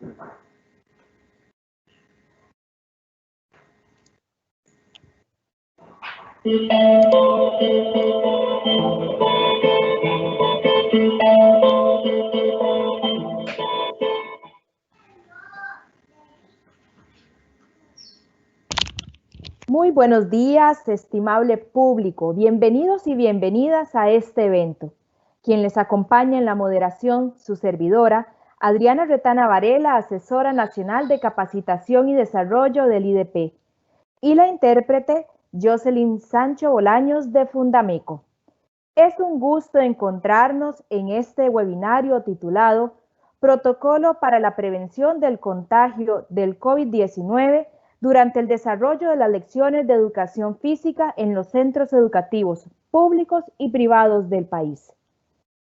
Muy buenos días, estimable público. Bienvenidos y bienvenidas a este evento. Quien les acompaña en la moderación, su servidora, Adriana Retana Varela, asesora nacional de capacitación y desarrollo del IDP, y la intérprete Jocelyn Sancho Bolaños de Fundameco. Es un gusto encontrarnos en este webinario titulado Protocolo para la prevención del contagio del COVID-19 durante el desarrollo de las lecciones de educación física en los centros educativos públicos y privados del país.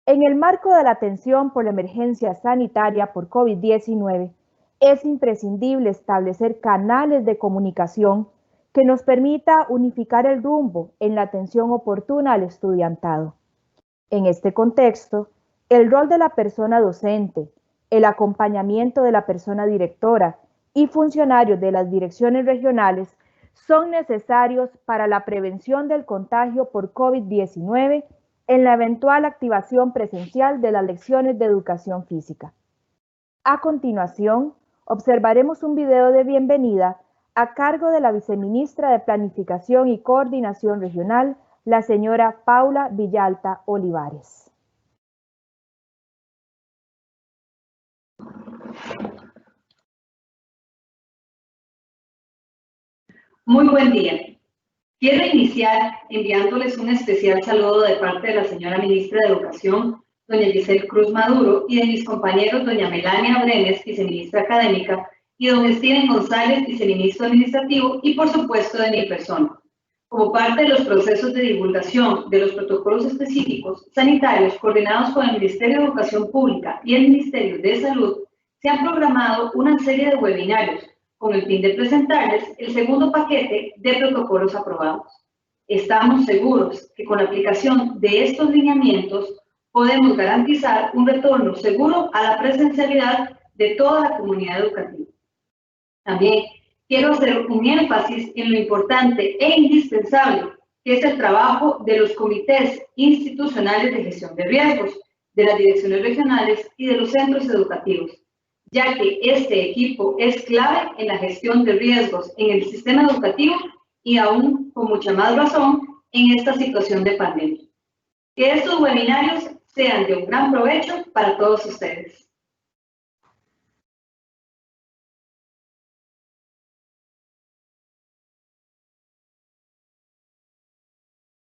En el marco de la atención por la emergencia sanitaria por COVID-19, es imprescindible establecer canales de comunicación que nos permita unificar el rumbo en la atención oportuna al estudiantado. En este contexto, el rol de la persona docente, el acompañamiento de la persona directora y funcionarios de las direcciones regionales son necesarios para la prevención del contagio por COVID-19 en la eventual activación presencial de las lecciones de educación física. A continuación, observaremos un video de bienvenida a cargo de la viceministra de Planificación y Coordinación Regional, la señora Paula Villalta Olivares. Muy buen día. Quiero iniciar enviándoles un especial saludo de parte de la señora ministra de Educación, doña Giselle Cruz Maduro, y de mis compañeros doña Melania Brenes, viceministra académica, y don Steven González, viceministro administrativo, y por supuesto de mi persona. Como parte de los procesos de divulgación de los protocolos específicos sanitarios coordinados con el Ministerio de Educación Pública y el Ministerio de Salud, se han programado una serie de webinarios con el fin de presentarles el segundo paquete de protocolos aprobados. Estamos seguros que con la aplicación de estos lineamientos podemos garantizar un retorno seguro a la presencialidad de toda la comunidad educativa. También quiero hacer un énfasis en lo importante e indispensable que es el trabajo de los comités institucionales de gestión de riesgos, de las direcciones regionales y de los centros educativos, ya que este equipo es clave en la gestión de riesgos en el sistema educativo y aún con mucha más razón en esta situación de pandemia. Que estos webinarios sean de un gran provecho para todos ustedes.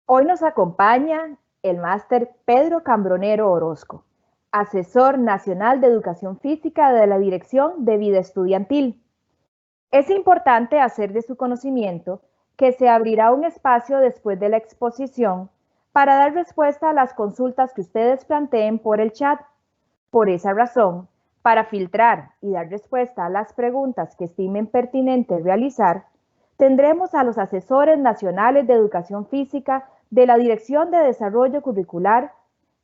Hoy nos acompaña el máster Pedro Cambronero Orozco, asesor nacional de educación física de la Dirección de Vida Estudiantil. Es importante hacer de su conocimiento que se abrirá un espacio después de la exposición para dar respuesta a las consultas que ustedes planteen por el chat. Por esa razón, para filtrar y dar respuesta a las preguntas que estimen pertinente realizar, tendremos a los asesores nacionales de educación física de la Dirección de Desarrollo Curricular,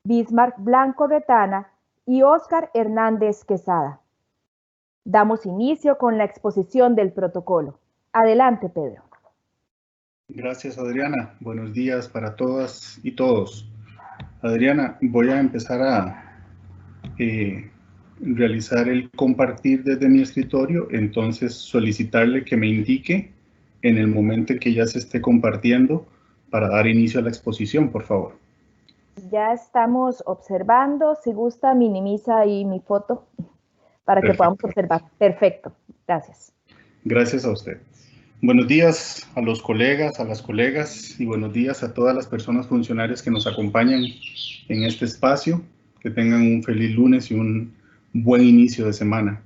Bismarck Blanco Retana y Óscar Hernández Quesada. Damos inicio con la exposición del protocolo. Adelante, Pedro. Gracias, Adriana. Buenos días para todas y todos. Adriana, voy a empezar a realizar el compartir desde mi escritorio, entonces solicitarle que me indique en el momento en que ya se esté compartiendo para dar inicio a la exposición, por favor. Ya estamos observando. Si gusta, minimiza ahí mi foto para que podamos observar. Perfecto. Gracias. Gracias a usted. Buenos días a los colegas, a las colegas y buenos días a todas las personas funcionarias que nos acompañan en este espacio. Que tengan un feliz lunes y un buen inicio de semana.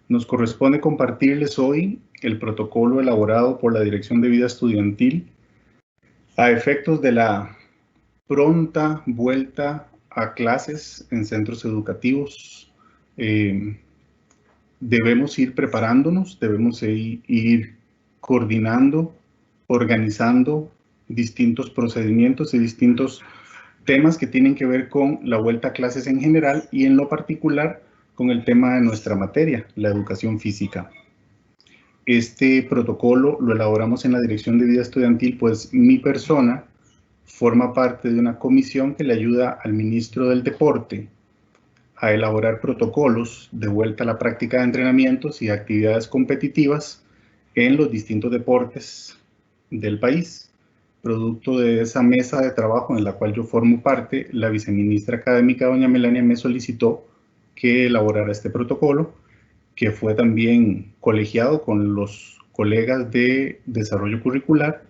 Nos corresponde compartirles hoy el protocolo elaborado por la Dirección de Vida Estudiantil a efectos de la pronta vuelta a clases en centros educativos. Debemos ir preparándonos, debemos ir coordinando, organizando distintos procedimientos y distintos temas que tienen que ver con la vuelta a clases en general y en lo particular con el tema de nuestra materia, la educación física. Este protocolo lo elaboramos en la Dirección de Vida Estudiantil, pues mi persona forma parte de una comisión que le ayuda al ministro del Deporte a elaborar protocolos de vuelta a la práctica de entrenamientos y actividades competitivas en los distintos deportes del país. Producto de esa mesa de trabajo en la cual yo formo parte, la viceministra académica, doña Melania, me solicitó que elaborara este protocolo, que fue también colegiado con los colegas de desarrollo curricular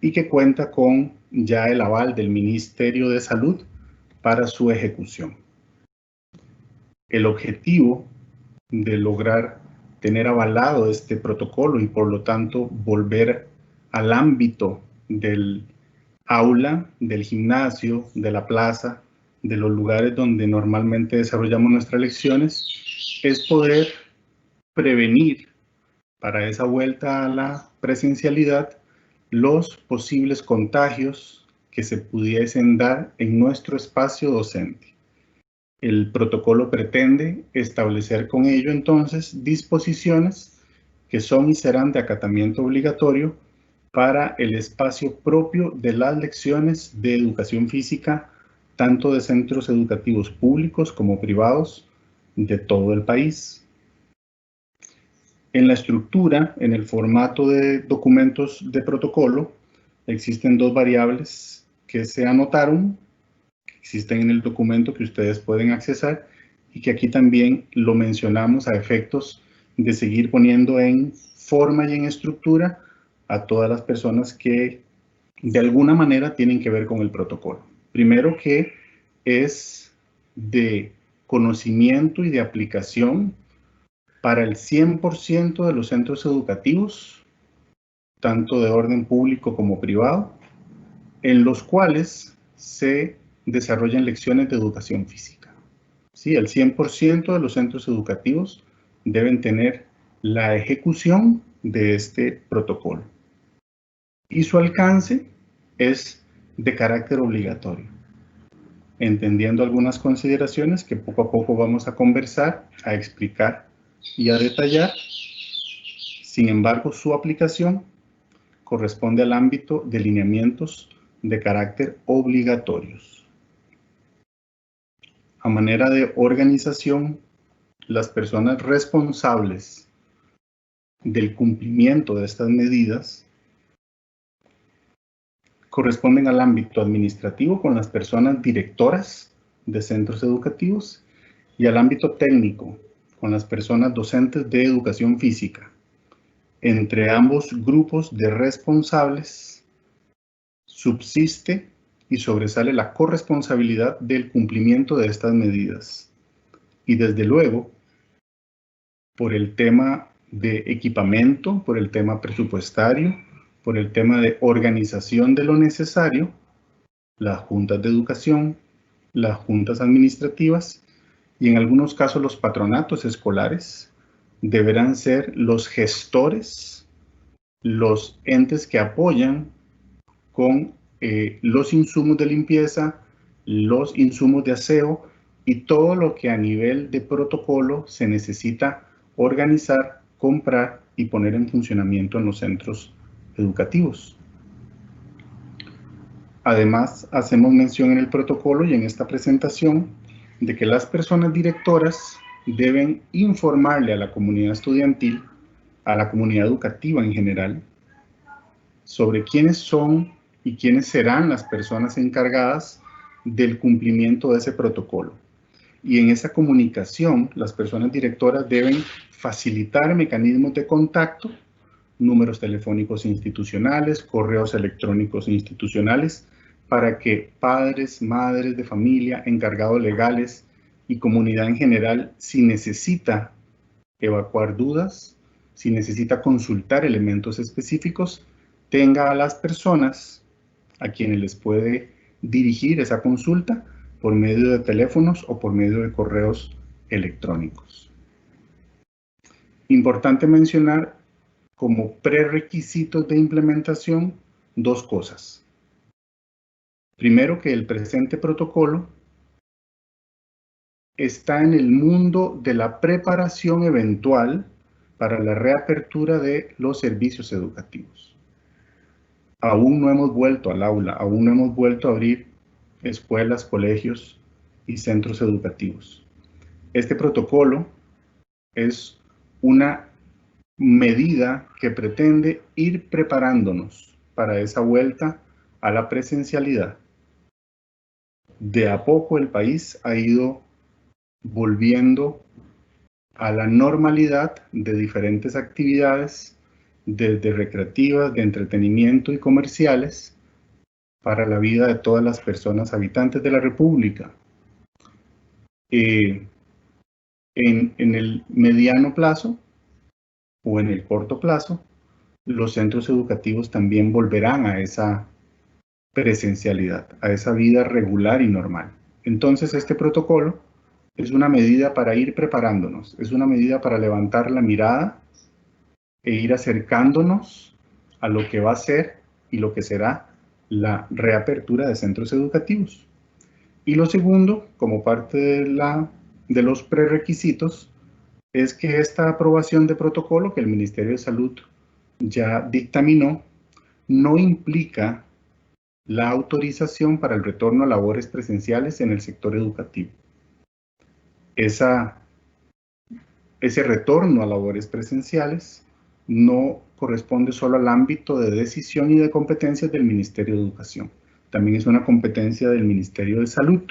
y que cuenta con ya el aval del Ministerio de Salud para su ejecución. El objetivo de lograr tener avalado este protocolo y por lo tanto volver al ámbito del aula, del gimnasio, de la plaza, de los lugares donde normalmente desarrollamos nuestras lecciones, es poder prevenir para esa vuelta a la presencialidad los posibles contagios que se pudiesen dar en nuestro espacio docente. El protocolo pretende establecer con ello entonces disposiciones que son y serán de acatamiento obligatorio para el espacio propio de las lecciones de educación física, tanto de centros educativos públicos como privados de todo el país. En la estructura, en el formato de documentos de protocolo, existen dos variables que se anotaron, que existen en el documento que ustedes pueden accesar y que aquí también lo mencionamos a efectos de seguir poniendo en forma y en estructura a todas las personas que de alguna manera tienen que ver con el protocolo. Primero, que es de conocimiento y de aplicación para el 100% de los centros educativos, tanto de orden público como privado, en los cuales se desarrollan lecciones de educación física. Sí, el 100% de los centros educativos deben tener la ejecución de este protocolo. Y su alcance es de carácter obligatorio, entendiendo algunas consideraciones que poco a poco vamos a conversar, a explicar y a detallar. Sin embargo, su aplicación corresponde al ámbito de lineamientos de carácter obligatorios. A manera de organización, las personas responsables del cumplimiento de estas medidas corresponden al ámbito administrativo con las personas directoras de centros educativos y al ámbito técnico con las personas docentes de educación física. Entre ambos grupos de responsables subsiste y sobresale la corresponsabilidad del cumplimiento de estas medidas. Y desde luego, por el tema de equipamiento, por el tema presupuestario, por el tema de organización de lo necesario, las juntas de educación, las juntas administrativas y en algunos casos los patronatos escolares deberán ser los gestores, los entes que apoyan con los insumos de limpieza, los insumos de aseo y todo lo que a nivel de protocolo se necesita organizar, comprar y poner en funcionamiento en los centros educativos. Además, hacemos mención en el protocolo y en esta presentación de que las personas directoras deben informarle a la comunidad estudiantil, a la comunidad educativa en general, sobre quiénes son y quiénes serán las personas encargadas del cumplimiento de ese protocolo. Y en esa comunicación, las personas directoras deben facilitar mecanismos de contacto, números telefónicos institucionales, correos electrónicos institucionales, para que padres, madres de familia, encargados legales y comunidad en general, si necesita evacuar dudas, si necesita consultar elementos específicos, tenga a las personas a quienes les puede dirigir esa consulta por medio de teléfonos o por medio de correos electrónicos. Importante mencionar como prerequisitos de implementación dos cosas. Primero, que el presente protocolo está en el mundo de la preparación eventual para la reapertura de los servicios educativos. Aún no hemos vuelto al aula, aún no hemos vuelto a abrir escuelas, colegios y centros educativos. Este protocolo es una medida que pretende ir preparándonos para esa vuelta a la presencialidad. De a poco el país ha ido volviendo a la normalidad de diferentes actividades, desde recreativas, de entretenimiento y comerciales, para la vida de todas las personas habitantes de la República. En el mediano plazo o en el corto plazo, los centros educativos también volverán a esa presencialidad, a esa vida regular y normal. Entonces, este protocolo es una medida para ir preparándonos, es una medida para levantar la mirada e ir acercándonos a lo que va a ser y lo que será la reapertura de centros educativos. Y lo segundo, como parte de los prerequisitos, es que esta aprobación de protocolo que el Ministerio de Salud ya dictaminó no implica la autorización para el retorno a labores presenciales en el sector educativo. Ese retorno a labores presenciales no corresponde solo al ámbito de decisión y de competencias del Ministerio de Educación. También es una competencia del Ministerio de Salud.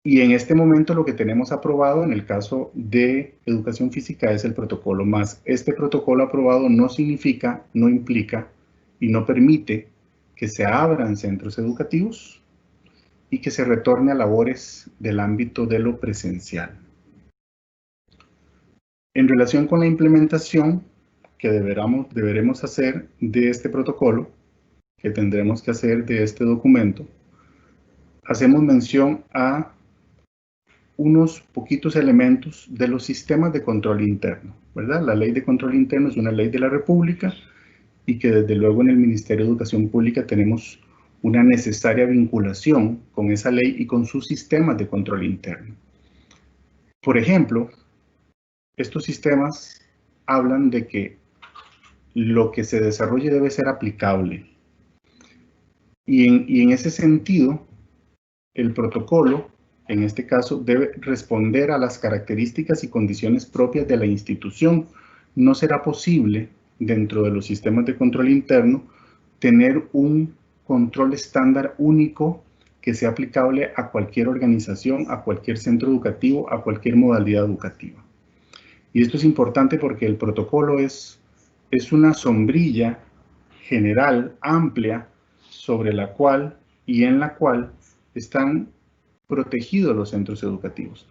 Y en este momento lo que tenemos aprobado en el caso de educación física es el protocolo más. Este protocolo aprobado no significa, no implica y no permite que se abran centros educativos y que se retorne a labores del ámbito de lo presencial. En relación con la implementación que deberemos hacer de este protocolo, que tendremos que hacer de este documento, hacemos mención a unos poquitos elementos de los sistemas de control interno, ¿verdad? La ley de control interno es una ley de la República y que desde luego en el Ministerio de Educación Pública tenemos una necesaria vinculación con esa ley y con sus sistemas de control interno. Por ejemplo, estos sistemas hablan de que lo que se desarrolle debe ser aplicable. Y en ese sentido, el protocolo, en este caso, debe responder a las características y condiciones propias de la institución. No será posible, dentro de los sistemas de control interno, tener un control estándar único que sea aplicable a cualquier organización, a cualquier centro educativo, a cualquier modalidad educativa. Y esto es importante porque el protocolo es una sombrilla general, amplia, sobre la cual y en la cual están protegidos los centros educativos.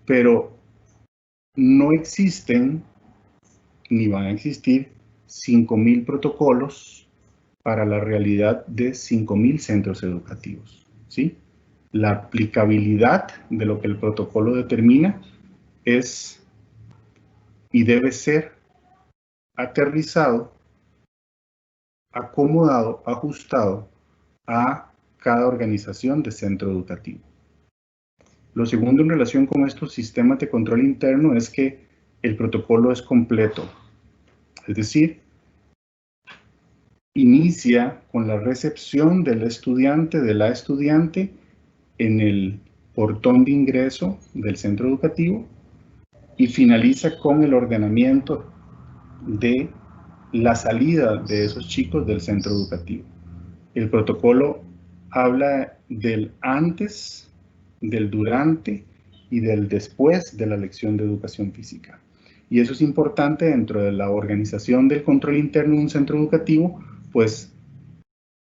Pero no existen, ni van a existir, 5.000 protocolos para la realidad de 5.000 centros educativos, ¿sí? La aplicabilidad de lo que el protocolo determina es y debe ser aterrizado, acomodado, ajustado a cada organización de centro educativo. Lo segundo en relación con estos sistemas de control interno es que el protocolo es completo, es decir, inicia con la recepción del estudiante, de la estudiante, en el portón de ingreso del centro educativo y finaliza con el ordenamiento de la salida de esos chicos del centro educativo. El protocolo habla del antes, del durante y del después de la lección de educación física. Y eso es importante dentro de la organización del control interno de un centro educativo, pues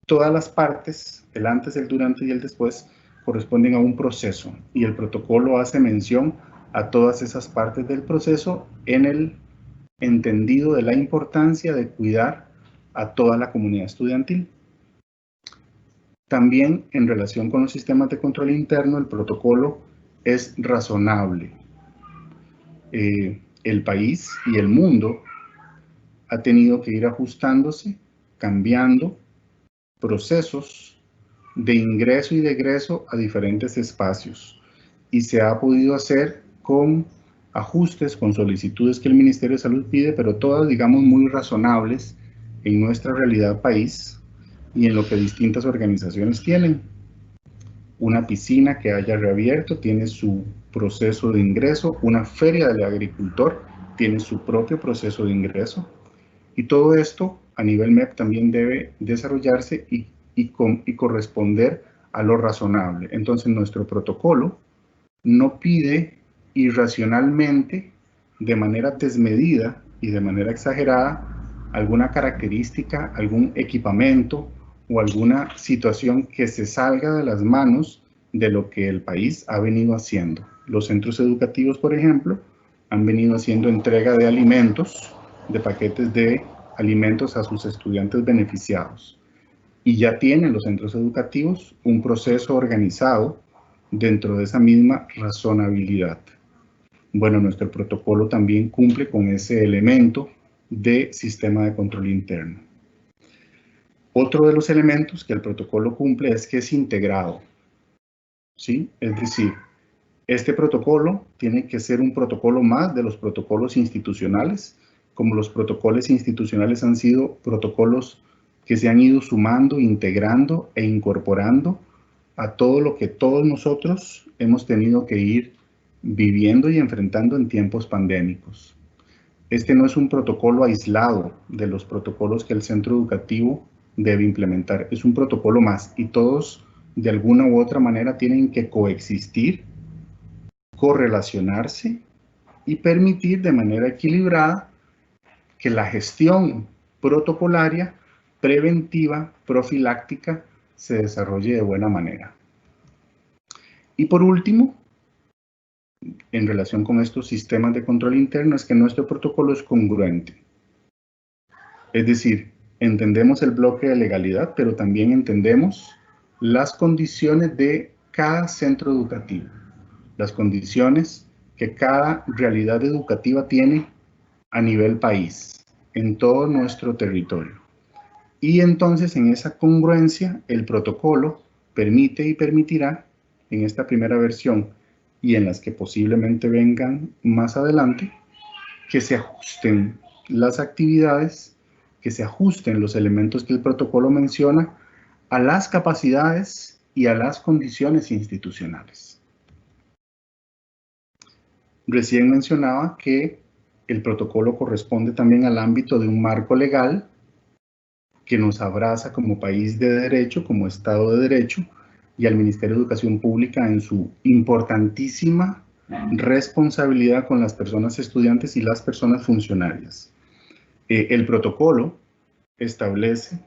todas las partes, el antes, el durante y el después, corresponden a un proceso y el protocolo hace mención a todas esas partes del proceso en el entendido de la importancia de cuidar a toda la comunidad estudiantil. También en relación con los sistemas de control interno, el protocolo es razonable. El país y el mundo ha tenido que ir ajustándose, cambiando procesos de ingreso y de egreso a diferentes espacios. y se ha podido hacer con ajustes, con solicitudes que el Ministerio de Salud pide, pero todas, digamos, muy razonables en nuestra realidad país y en lo que distintas organizaciones tienen. Una piscina que haya reabierto tiene su proceso de ingreso, una feria del agricultor tiene su propio proceso de ingreso, y todo esto a nivel MEP también debe desarrollarse y corresponder a lo razonable. Entonces nuestro protocolo no pide irracionalmente, de manera desmedida y de manera exagerada, alguna característica, algún equipamiento o alguna situación que se salga de las manos de lo que el país ha venido haciendo. Los centros educativos, por ejemplo, han venido haciendo entrega de alimentos, de paquetes de alimentos a sus estudiantes beneficiados. Y ya tienen los centros educativos un proceso organizado dentro de esa misma razonabilidad. Bueno, nuestro protocolo también cumple con ese elemento de sistema de control interno. Otro de los elementos que el protocolo cumple es que es integrado, ¿sí? Es decir, este protocolo tiene que ser un protocolo más de los protocolos institucionales, como los protocolos institucionales han sido protocolos que se han ido sumando, integrando e incorporando a todo lo que todos nosotros hemos tenido que ir viviendo y enfrentando en tiempos pandémicos. Este no es un protocolo aislado de los protocolos que el centro educativo debe implementar, es un protocolo más y todos de alguna u otra manera tienen que coexistir, correlacionarse y permitir de manera equilibrada que la gestión protocolaria, preventiva, profiláctica, se desarrolle de buena manera. Y por último, en relación con estos sistemas de control interno, es que nuestro protocolo es congruente. Es decir, entendemos el bloque de legalidad, pero también entendemos las condiciones de cada centro educativo, las condiciones que cada realidad educativa tiene a nivel país, en todo nuestro territorio. Y entonces, en esa congruencia, el protocolo permite y permitirá, en esta primera versión y en las que posiblemente vengan más adelante, que se ajusten las actividades, que se ajusten los elementos que el protocolo menciona a las capacidades y a las condiciones institucionales. Recién mencionaba que el protocolo corresponde también al ámbito de un marco legal que nos abraza como país de derecho, como Estado de Derecho, y al Ministerio de Educación Pública en su importantísima responsabilidad con las personas estudiantes y las personas funcionarias. El protocolo establece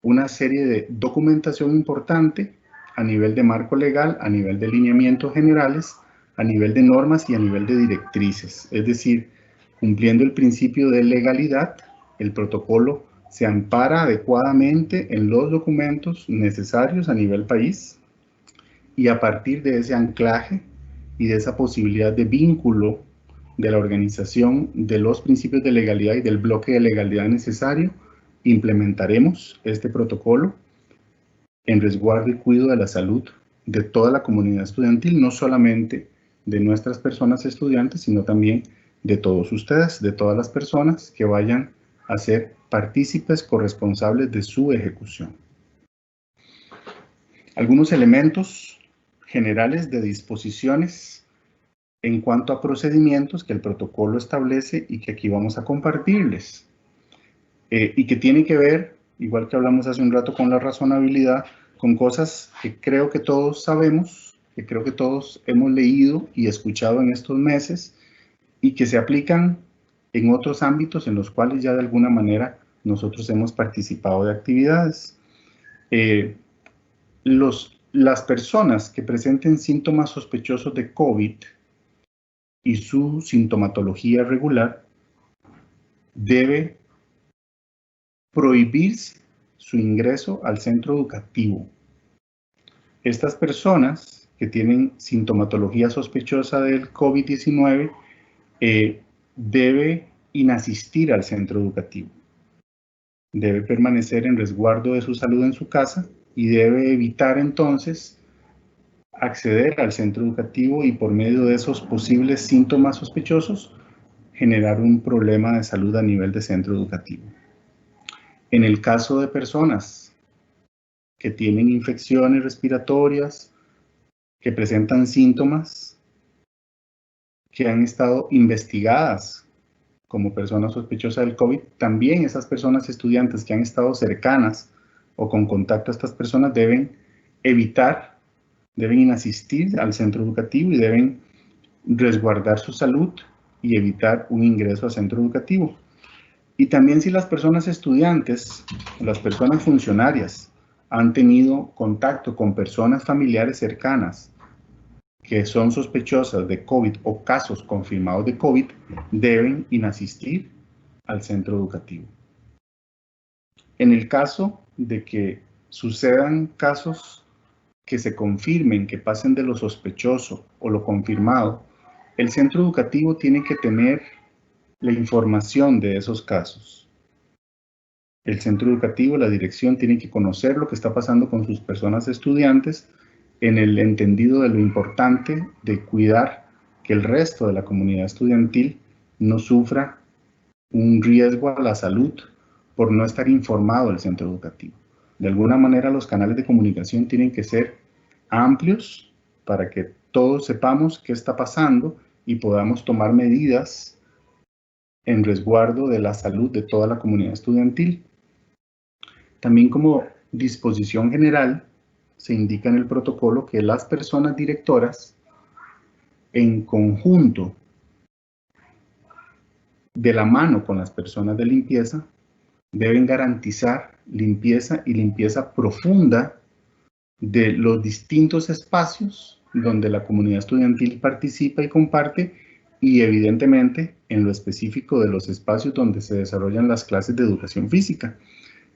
una serie de documentación importante a nivel de marco legal, a nivel de lineamientos generales, a nivel de normas y a nivel de directrices. Es decir, cumpliendo el principio de legalidad, el protocolo se ampara adecuadamente en los documentos necesarios a nivel país y a partir de ese anclaje y de esa posibilidad de vínculo de la organización de los principios de legalidad y del bloque de legalidad necesario, implementaremos este protocolo en resguardo y cuidado de la salud de toda la comunidad estudiantil, no solamente de nuestras personas estudiantes, sino también de todos ustedes, de todas las personas que vayan a ser partícipes corresponsables de su ejecución. Algunos elementos generales de disposiciones en cuanto a procedimientos que el protocolo establece y que aquí vamos a compartirles. Y que tiene que ver, igual que hablamos hace un rato con la razonabilidad, con cosas que creo que todos sabemos, que creo que todos hemos leído y escuchado en estos meses y que se aplican en otros ámbitos en los cuales ya de alguna manera nosotros hemos participado de actividades. Las personas que presenten síntomas sospechosos de COVID y su sintomatología regular debe prohibirse su ingreso al centro educativo. Estas personas que tienen sintomatología sospechosa del COVID-19 debe inasistir al centro educativo. Debe permanecer en resguardo de su salud en su casa y debe evitar entonces acceder al centro educativo y por medio de esos posibles síntomas sospechosos, generar un problema de salud a nivel de centro educativo. En el caso de personas que tienen infecciones respiratorias, que presentan síntomas, que han estado investigadas como personas sospechosas del COVID, también esas personas estudiantes que han estado cercanas o con contacto a estas personas deben asistir al centro educativo y deben resguardar su salud y evitar un ingreso al centro educativo. Y también si las personas estudiantes, las personas funcionarias, han tenido contacto con personas familiares cercanas que son sospechosas de COVID o casos confirmados de COVID, deben asistir al centro educativo. En el caso de que sucedan casos que se confirmen, que pasen de lo sospechoso o lo confirmado, el centro educativo tiene que tener la información de esos casos. El centro educativo, la dirección, tiene que conocer lo que está pasando con sus personas estudiantes en el entendido de lo importante de cuidar que el resto de la comunidad estudiantil no sufra un riesgo a la salud por no estar informado del centro educativo. De alguna manera los canales de comunicación tienen que ser amplios para que todos sepamos qué está pasando y podamos tomar medidas en resguardo de la salud de toda la comunidad estudiantil. También como disposición general se indica en el protocolo que las personas directoras en conjunto de la mano con las personas de limpieza deben garantizar limpieza y limpieza profunda de los distintos espacios donde la comunidad estudiantil participa y comparte y evidentemente en lo específico de los espacios donde se desarrollan las clases de educación física.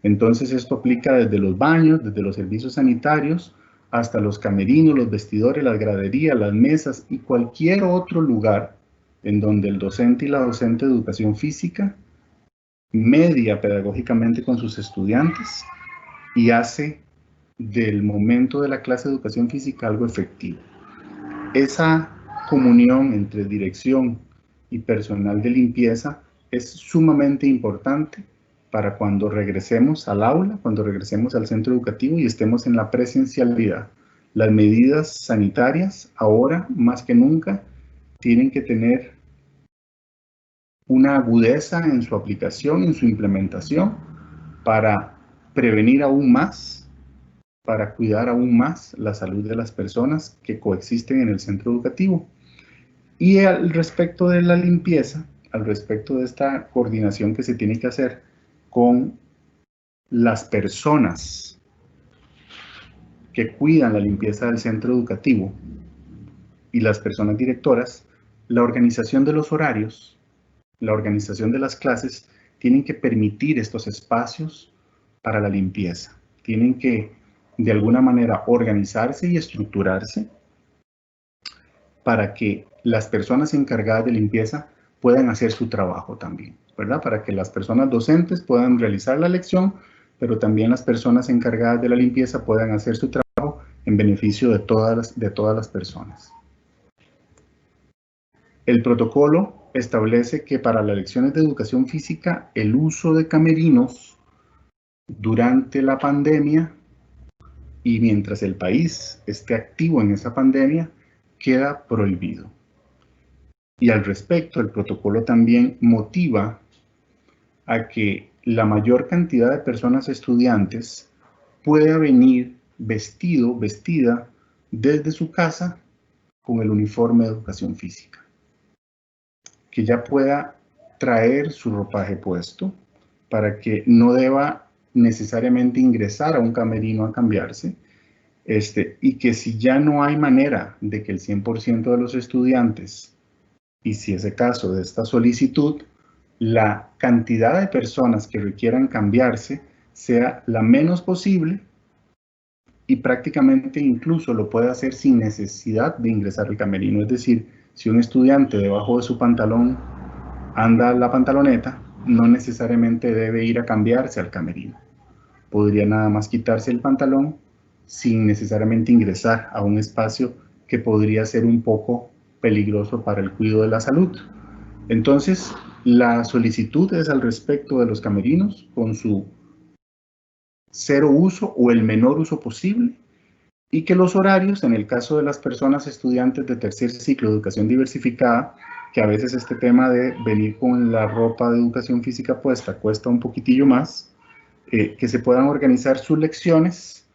Entonces esto aplica desde los baños, desde los servicios sanitarios, hasta los camerinos, los vestidores, las graderías, las mesas y cualquier otro lugar en donde el docente y la docente de educación física media pedagógicamente con sus estudiantes y hace del momento de la clase de educación física algo efectivo. Esa comunión entre dirección y personal de limpieza es sumamente importante para cuando regresemos al aula, cuando regresemos al centro educativo y estemos en la presencialidad. Las medidas sanitarias ahora más que nunca tienen que tener una agudeza en su aplicación, en su implementación, para prevenir aún más, para cuidar aún más la salud de las personas que coexisten en el centro educativo. Y al respecto de la limpieza, al respecto de esta coordinación que se tiene que hacer con las personas que cuidan la limpieza del centro educativo y las personas directoras, la organización de los horarios, la organización de las clases, tienen que permitir estos espacios para la limpieza. Tienen que, de alguna manera, organizarse y estructurarse para que las personas encargadas de limpieza puedan hacer su trabajo también, ¿verdad? Para que las personas docentes puedan realizar la lección, pero también las personas encargadas de la limpieza puedan hacer su trabajo en beneficio de todas las personas. El protocolo establece que para las lecciones de educación física, el uso de camerinos durante la pandemia y mientras el país esté activo en esa pandemia, queda prohibido. Y al respecto, el protocolo también motiva a que la mayor cantidad de personas estudiantes pueda venir vestida desde su casa con el uniforme de educación física. Que ya pueda traer su ropaje puesto para que no deba necesariamente ingresar a un camerino a cambiarse, y que si ya no hay manera de que el 100% de los estudiantes, y si es el caso de esta solicitud, la cantidad de personas que requieran cambiarse sea la menos posible y prácticamente incluso lo puede hacer sin necesidad de ingresar al camerino. Es decir, si un estudiante debajo de su pantalón anda la pantaloneta, no necesariamente debe ir a cambiarse al camerino. Podría nada más quitarse el pantalón, sin necesariamente ingresar a un espacio que podría ser un poco peligroso para el cuidado de la salud. Entonces, la solicitud es al respecto de los camerinos con su cero uso o el menor uso posible, y que los horarios, en el caso de las personas estudiantes de tercer ciclo de educación diversificada, que a veces este tema de venir con la ropa de educación física puesta cuesta un poquitillo más, que se puedan organizar sus lecciones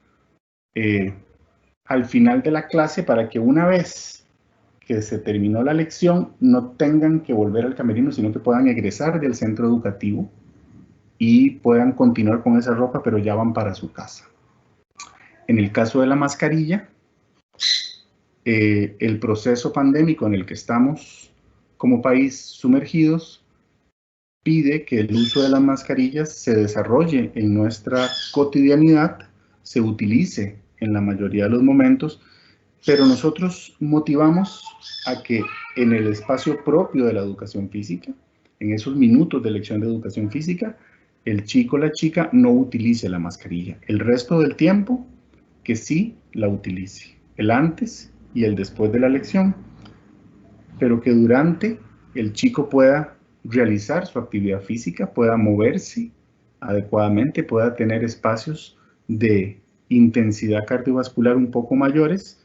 al final de la clase para que una vez que se terminó la lección no tengan que volver al camerino, sino que puedan egresar del centro educativo y puedan continuar con esa ropa, pero ya van para su casa. En el caso de la mascarilla, el proceso pandémico en el que estamos como país sumergidos pide que el uso de las mascarillas se desarrolle en nuestra cotidianidad, se utilice en la mayoría de los momentos, pero nosotros motivamos a que en el espacio propio de la educación física, en esos minutos de lección de educación física, el chico o la chica no utilice la mascarilla. El resto del tiempo, que sí la utilice. El antes y el después de la lección, pero que durante el chico pueda realizar su actividad física, pueda moverse adecuadamente, pueda tener espacios de intensidad cardiovascular un poco mayores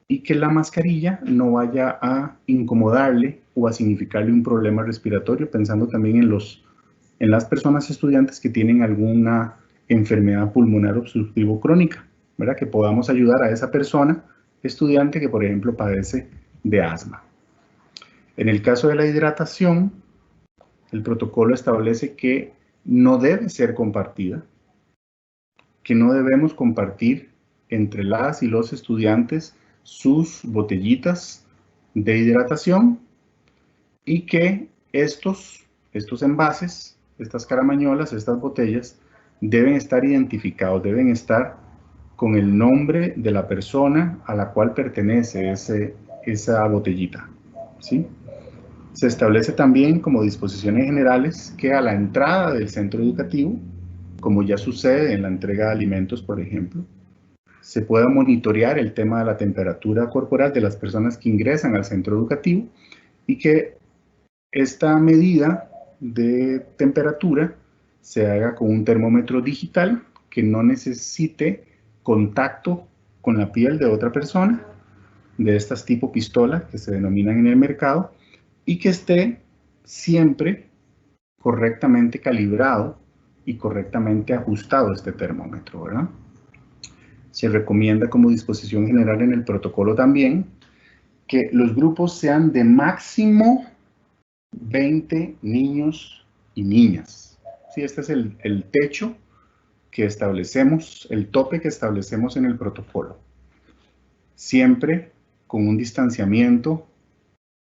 y que la mascarilla no vaya a incomodarle o a significarle un problema respiratorio, pensando también en las personas estudiantes que tienen alguna enfermedad pulmonar obstructiva crónica, ¿verdad? Que podamos ayudar a esa persona estudiante que, por ejemplo, padece de asma. En el caso de la hidratación, el protocolo establece que no debe ser compartida, que no debemos compartir entre las y los estudiantes sus botellitas de hidratación y que estos envases, estas caramañolas, estas botellas, deben estar identificados, deben estar con el nombre de la persona a la cual pertenece esa botellita, ¿sí? Se establece también como disposiciones generales que a la entrada del centro educativo, como ya sucede en la entrega de alimentos, por ejemplo, se pueda monitorear el tema de la temperatura corporal de las personas que ingresan al centro educativo y que esta medida de temperatura se haga con un termómetro digital que no necesite contacto con la piel de otra persona, de estas tipo pistola que se denominan en el mercado, y que esté siempre correctamente calibrado y correctamente ajustado este termómetro, ¿verdad? Se recomienda como disposición general en el protocolo también que los grupos sean de máximo 20 niños y niñas. Sí, este es el techo que establecemos, el tope que establecemos en el protocolo. Siempre con un distanciamiento,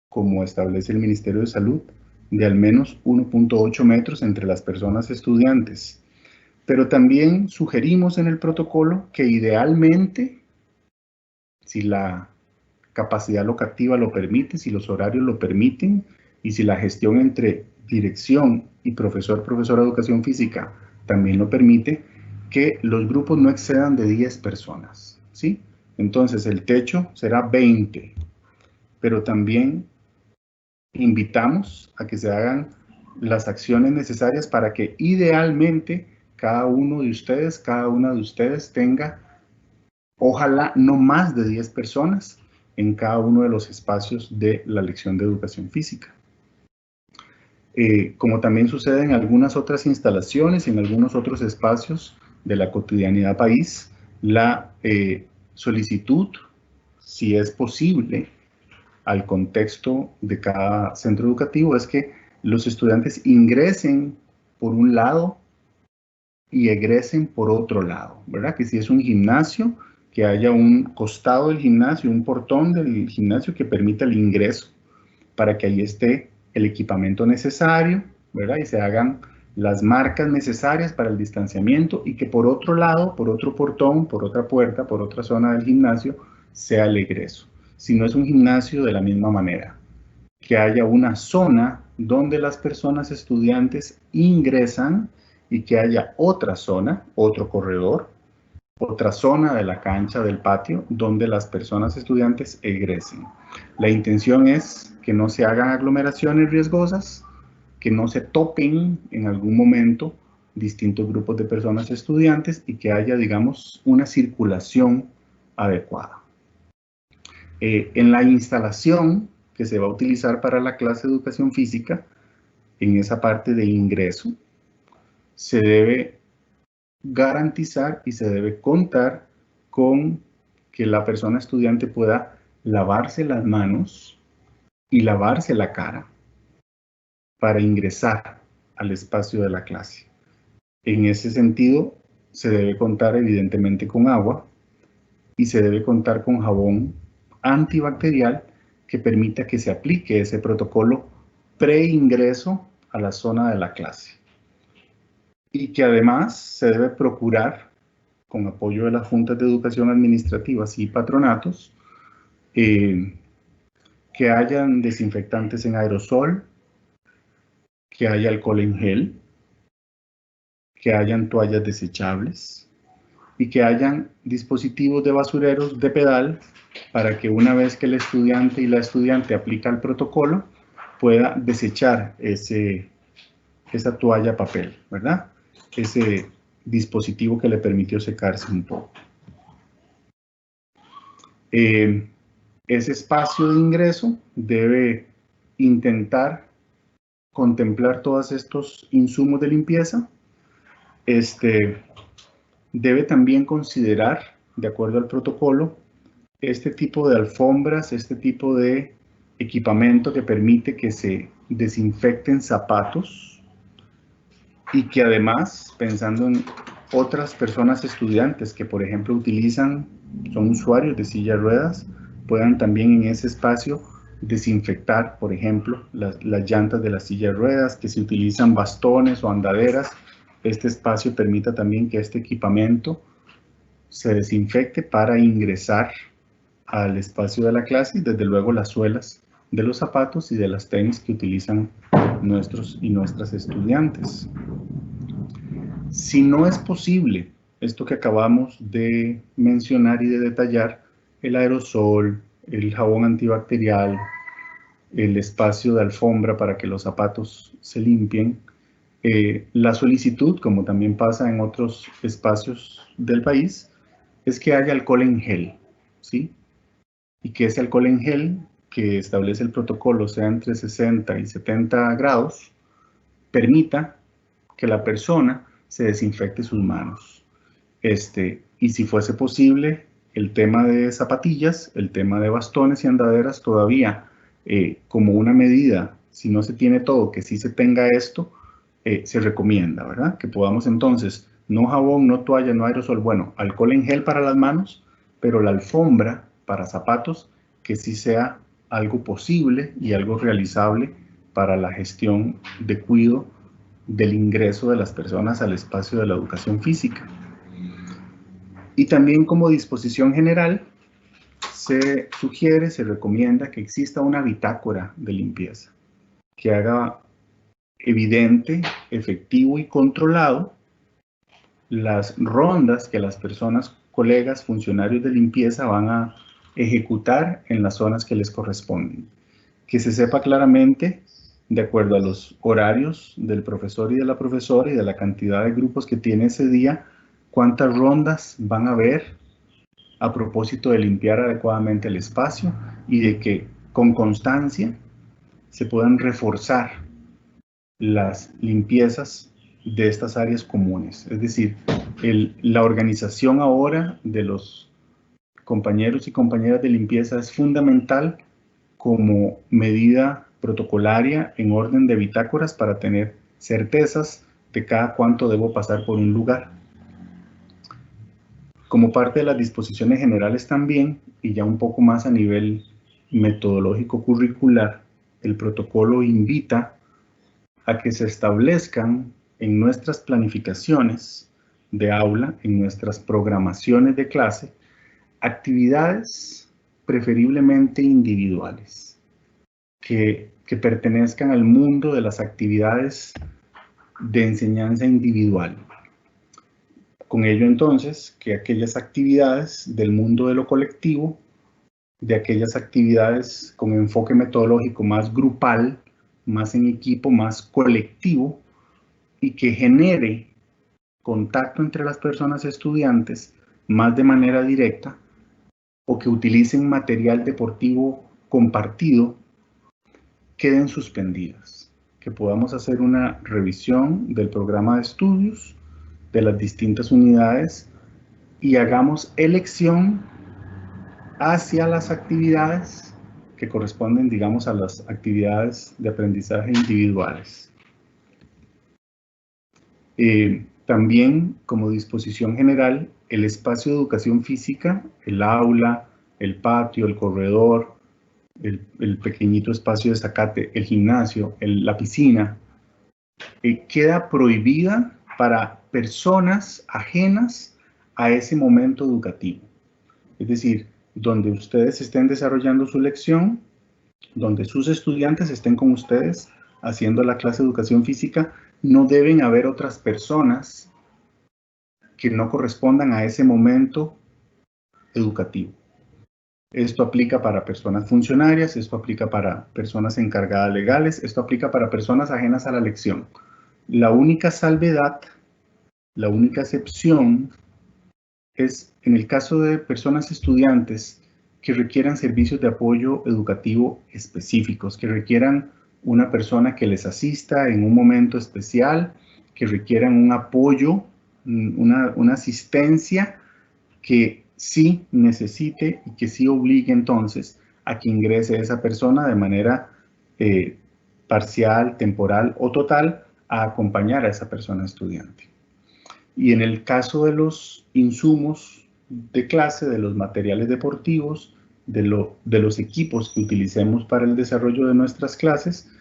como establece el Ministerio de Salud, de al menos 1.8 metros entre las personas estudiantes. Pero también sugerimos en el protocolo que idealmente, si la capacidad locativa lo permite, si los horarios lo permiten, y si la gestión entre dirección y profesora de educación física también lo permite, que los grupos no excedan de 10 personas, ¿sí? Entonces el techo será 20, pero también invitamos a que se hagan las acciones necesarias para que idealmente cada uno de ustedes, cada una de ustedes tenga, ojalá no más de 10 personas en cada uno de los espacios de la lección de educación física. Como también sucede en algunas otras instalaciones, en algunos otros espacios de la cotidianidad país, la solicitud, si es posible, al contexto de cada centro educativo, es que los estudiantes ingresen por un lado y egresen por otro lado, ¿verdad? Que si es un gimnasio, que haya un costado del gimnasio, un portón del gimnasio que permita el ingreso para que ahí esté el equipamiento necesario, ¿verdad? Y se hagan las marcas necesarias para el distanciamiento y que por otro lado, por otro portón, por otra puerta, por otra zona del gimnasio, sea el egreso. Si no es un gimnasio, de la misma manera, que haya una zona donde las personas estudiantes ingresan y que haya otra zona, otro corredor, otra zona de la cancha del patio donde las personas estudiantes egresen. La intención es que no se hagan aglomeraciones riesgosas, que no se topen en algún momento distintos grupos de personas estudiantes y que haya, digamos, una circulación adecuada. En la instalación que se va a utilizar para la clase de educación física, en esa parte de ingreso, se debe garantizar y se debe contar con que la persona estudiante pueda lavarse las manos y lavarse la cara para ingresar al espacio de la clase. En ese sentido, se debe contar evidentemente con agua y se debe contar con jabón antibacterial que permita que se aplique ese protocolo pre-ingreso a la zona de la clase. Y que además se debe procurar, con apoyo de las juntas de educación administrativas y patronatos, que hayan desinfectantes en aerosol, que haya alcohol en gel, que hayan toallas desechables y que hayan dispositivos de basureros de pedal para que una vez que el estudiante y la estudiante aplica el protocolo, pueda desechar esa toalla papel, ¿verdad? Ese dispositivo que le permitió secarse un poco. Ese espacio de ingreso debe intentar contemplar todos estos insumos de limpieza. Debe también considerar, de acuerdo al protocolo, este tipo de alfombras, este tipo de equipamiento que permite que se desinfecten zapatos y que además, pensando en otras personas estudiantes que, por ejemplo, son usuarios de silla de ruedas, puedan también en ese espacio desinfectar, por ejemplo, las llantas de la silla de ruedas, que si utilizan bastones o andaderas, este espacio permita también que este equipamiento se desinfecte para ingresar al espacio de la clase y desde luego las suelas de los zapatos y de las tenis que utilizan nuestros y nuestras estudiantes. Si no es posible esto que acabamos de mencionar y de detallar, el aerosol, el jabón antibacterial, el espacio de alfombra para que los zapatos se limpien, la solicitud, como también pasa en otros espacios del país, es que haya alcohol en gel, ¿sí? Y que ese alcohol en gel que establece el protocolo sea entre 60 y 70 grados, permita que la persona se desinfecte sus manos. Y si fuese posible, el tema de zapatillas, el tema de bastones y andaderas todavía como una medida, si no se tiene todo, que sí se tenga esto, se recomienda, ¿verdad? Que podamos entonces, no jabón, no toalla, no aerosol, bueno, alcohol en gel para las manos, pero la alfombra para zapatos, que sí sea algo posible y algo realizable para la gestión de cuidado del ingreso de las personas al espacio de la educación física. Y también como disposición general, se sugiere, se recomienda que exista una bitácora de limpieza, que haga evidente, efectivo y controlado las rondas que las personas, colegas, funcionarios de limpieza van a ejecutar en las zonas que les corresponden. Que se sepa claramente, de acuerdo a los horarios del profesor y de la profesora y de la cantidad de grupos que tiene ese día, cuántas rondas van a haber a propósito de limpiar adecuadamente el espacio y de que con constancia se puedan reforzar las limpiezas de estas áreas comunes. Es decir, la organización ahora de los compañeros y compañeras de limpieza es fundamental como medida protocolaria en orden de bitácoras para tener certezas de cada cuánto debo pasar por un lugar. Como parte de las disposiciones generales también, y ya un poco más a nivel metodológico curricular, el protocolo invita a que se establezcan en nuestras planificaciones de aula, en nuestras programaciones de clase, actividades preferiblemente individuales, que pertenezcan al mundo de las actividades de enseñanza individual, Con ello entonces, que aquellas actividades del mundo de lo colectivo, de aquellas actividades con enfoque metodológico más grupal, más en equipo, más colectivo, y que genere contacto entre las personas estudiantes más de manera directa, o que utilicen material deportivo compartido, queden suspendidas. Que podamos hacer una revisión del programa de estudios de las distintas unidades y hagamos elección hacia las actividades que corresponden, digamos, a las actividades de aprendizaje individuales. También, como disposición general, el espacio de educación física, el aula, el patio, el corredor, el pequeñito espacio de zacate, el gimnasio, la piscina, queda prohibida para personas ajenas a ese momento educativo. Es decir, donde ustedes estén desarrollando su lección, donde sus estudiantes estén con ustedes haciendo la clase de educación física, no deben haber otras personas que no correspondan a ese momento educativo. Esto aplica para personas funcionarias, esto aplica para personas encargadas legales, esto aplica para personas ajenas a la lección. La única salvedad, la única excepción es en el caso de personas estudiantes que requieran servicios de apoyo educativo específicos, que requieran una persona que les asista en un momento especial, que requieran un apoyo, una asistencia que sí necesite y que sí obligue entonces a que ingrese esa persona de manera parcial, temporal o total a acompañar a esa persona estudiante. Y en el caso de los insumos de clase, de los materiales deportivos, de los equipos que utilicemos para el desarrollo de nuestras clases,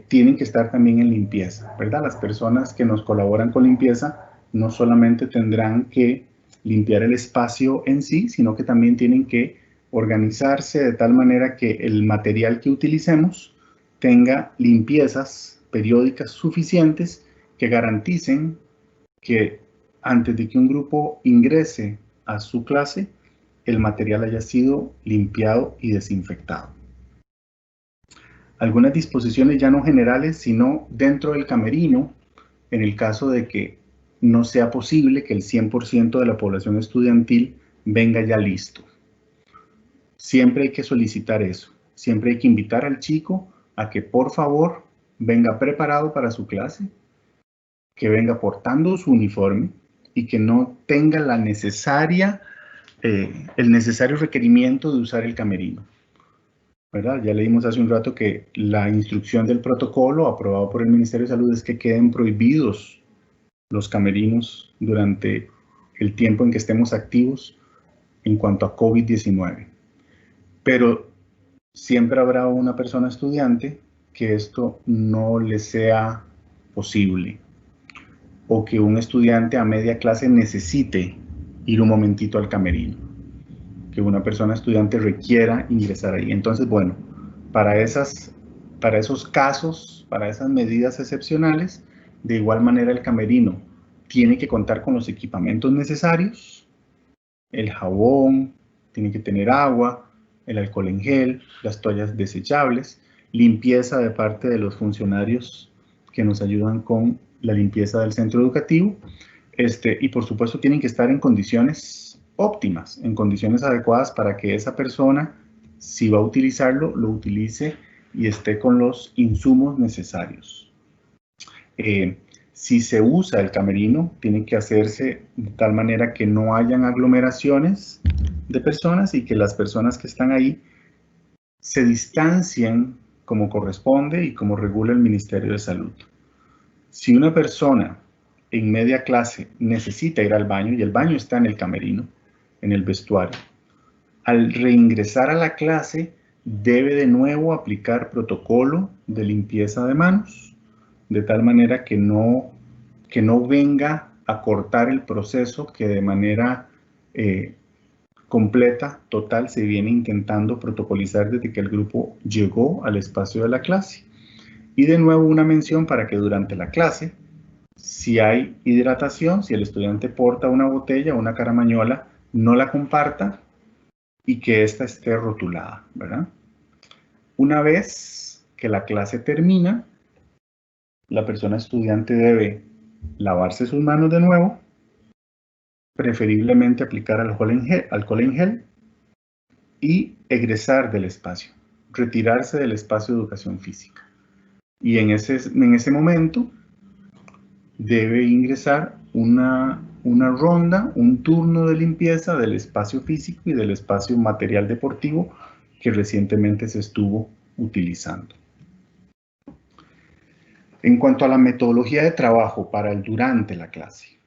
tienen que estar también en limpieza, ¿verdad? Las personas que nos colaboran con limpieza no solamente tendrán que limpiar el espacio en sí, sino que también tienen que organizarse de tal manera que el material que utilicemos tenga limpiezas periódicas suficientes que garanticen que antes de que un grupo ingrese a su clase, el material haya sido limpiado y desinfectado. Algunas disposiciones ya no generales, sino dentro del camerino, en el caso de que no sea posible que el 100% de la población estudiantil venga ya listo. Siempre hay que solicitar eso. Siempre hay que invitar al chico a que por favor venga preparado para su clase, que venga portando su uniforme y que no tenga la el necesario requerimiento de usar el camerino, ¿verdad? Ya leímos hace un rato que la instrucción del protocolo aprobado por el Ministerio de Salud es que queden prohibidos los camerinos durante el tiempo en que estemos activos en cuanto a COVID-19. Pero siempre habrá una persona estudiante que esto no le sea posible, o que un estudiante a media clase necesite ir un momentito al camerino, que una persona estudiante requiera ingresar ahí. Entonces, bueno, para esos casos, para esas medidas excepcionales, de igual manera el camerino tiene que contar con los equipamientos necesarios, el jabón, tiene que tener agua, el alcohol en gel, las toallas desechables, limpieza de parte de los funcionarios que nos ayudan con la limpieza del centro educativo, y por supuesto tienen que estar en condiciones óptimas, en condiciones adecuadas para que esa persona, si va a utilizarlo, lo utilice y esté con los insumos necesarios. Si se usa el camerino, tiene que hacerse de tal manera que no hayan aglomeraciones de personas y que las personas que están ahí se distancien como corresponde y como regula el Ministerio de Salud. Si una persona en media clase necesita ir al baño y el baño está en el camerino, en el vestuario, al reingresar a la clase debe de nuevo aplicar protocolo de limpieza de manos, de tal manera que no venga a cortar el proceso que de manera completa, total, se viene intentando protocolizar desde que el grupo llegó al espacio de la clase. Y de nuevo una mención para que durante la clase Si hay hidratación, si el estudiante porta una botella o una caramañola, no la comparta y que ésta esté rotulada, ¿verdad? Una vez que la clase termina, la persona estudiante debe lavarse sus manos de nuevo, preferiblemente aplicar alcohol en gel y egresar del espacio, retirarse del espacio de educación física. Y en ese momento debe ingresar una ronda, un turno de limpieza del espacio físico y del espacio material deportivo que recientemente se estuvo utilizando. En cuanto a la metodología de trabajo para durante la clase,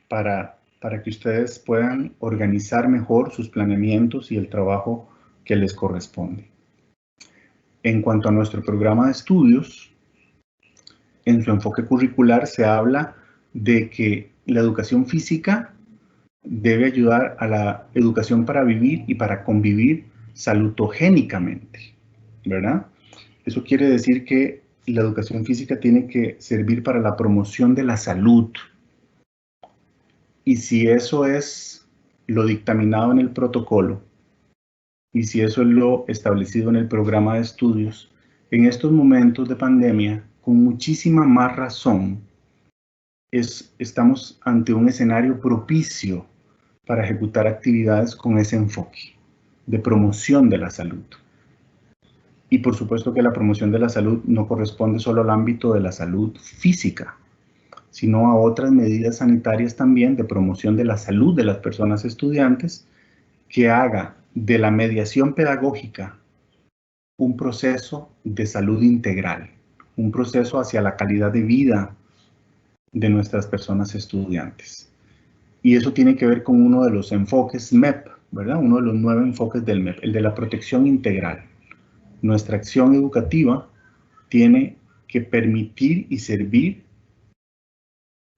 para que ustedes puedan organizar mejor sus planeamientos y el trabajo que les corresponde. En cuanto a nuestro programa de estudios, en su enfoque curricular se habla de que la educación física debe ayudar a la educación para vivir y para convivir salutogénicamente, ¿verdad? Eso quiere decir que la educación física tiene que servir para la promoción de la salud. Y si eso es lo dictaminado en el protocolo, y si eso es lo establecido en el programa de estudios, en estos momentos de pandemia, con muchísima más razón, estamos ante un escenario propicio para ejecutar actividades con ese enfoque de promoción de la salud. Y por supuesto que la promoción de la salud no corresponde solo al ámbito de la salud física, sino a otras medidas sanitarias también de promoción de la salud de las personas estudiantes, que haga de la mediación pedagógica un proceso de salud integral, un proceso hacia la calidad de vida de nuestras personas estudiantes. Y eso tiene que ver con uno de los enfoques MEP, ¿verdad? Uno de los 9 enfoques del MEP, el de la protección integral. Nuestra acción educativa tiene que permitir y servir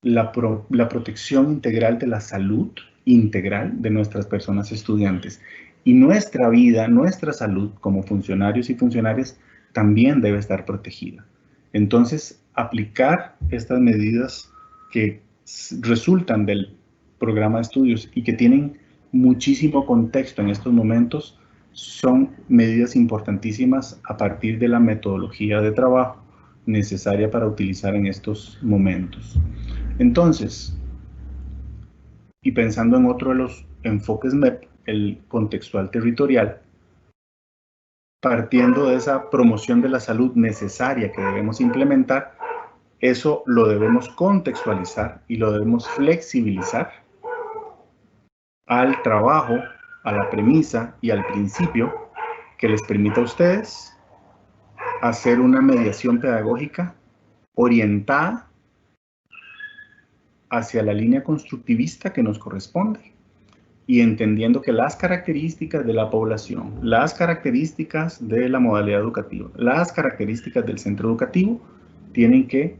la protección integral de la salud integral de nuestras personas estudiantes. Y nuestra vida, nuestra salud como funcionarios y funcionarias también debe estar protegida. Entonces, aplicar estas medidas que resultan del programa de estudios y que tienen muchísimo contexto en estos momentos son medidas importantísimas a partir de la metodología de trabajo necesaria para utilizar en estos momentos. Entonces, y pensando en otro de los enfoques MEP, el contextual territorial, partiendo de esa promoción de la salud necesaria que debemos implementar, eso lo debemos contextualizar y lo debemos flexibilizar al trabajo, a la premisa y al principio que les permita a ustedes hacer una mediación pedagógica orientada hacia la línea constructivista que nos corresponde y entendiendo que las características de la población, las características de la modalidad educativa, las características del centro educativo tienen que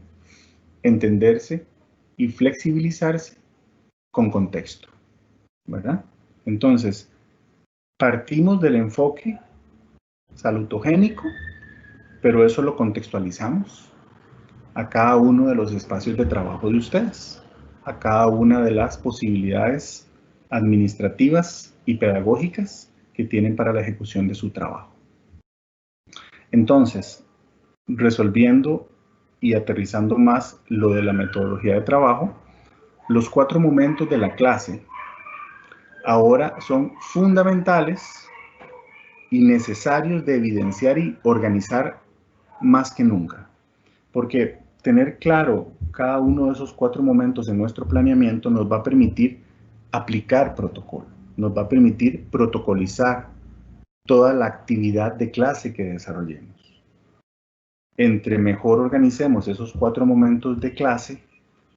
entenderse y flexibilizarse con contexto, ¿verdad? Entonces, partimos del enfoque salutogénico, pero eso lo contextualizamos a cada uno de los espacios de trabajo de ustedes, a cada una de las posibilidades administrativas y pedagógicas que tienen para la ejecución de su trabajo. Entonces, resolviendo y aterrizando más lo de la metodología de trabajo, los 4 momentos de la clase ahora son fundamentales y necesarios de evidenciar y organizar más que nunca. Porque tener claro cada uno de esos 4 momentos en nuestro planeamiento nos va a permitir aplicar protocolo, nos va a permitir protocolizar toda la actividad de clase que desarrollemos. Entre mejor organicemos esos 4 momentos de clase,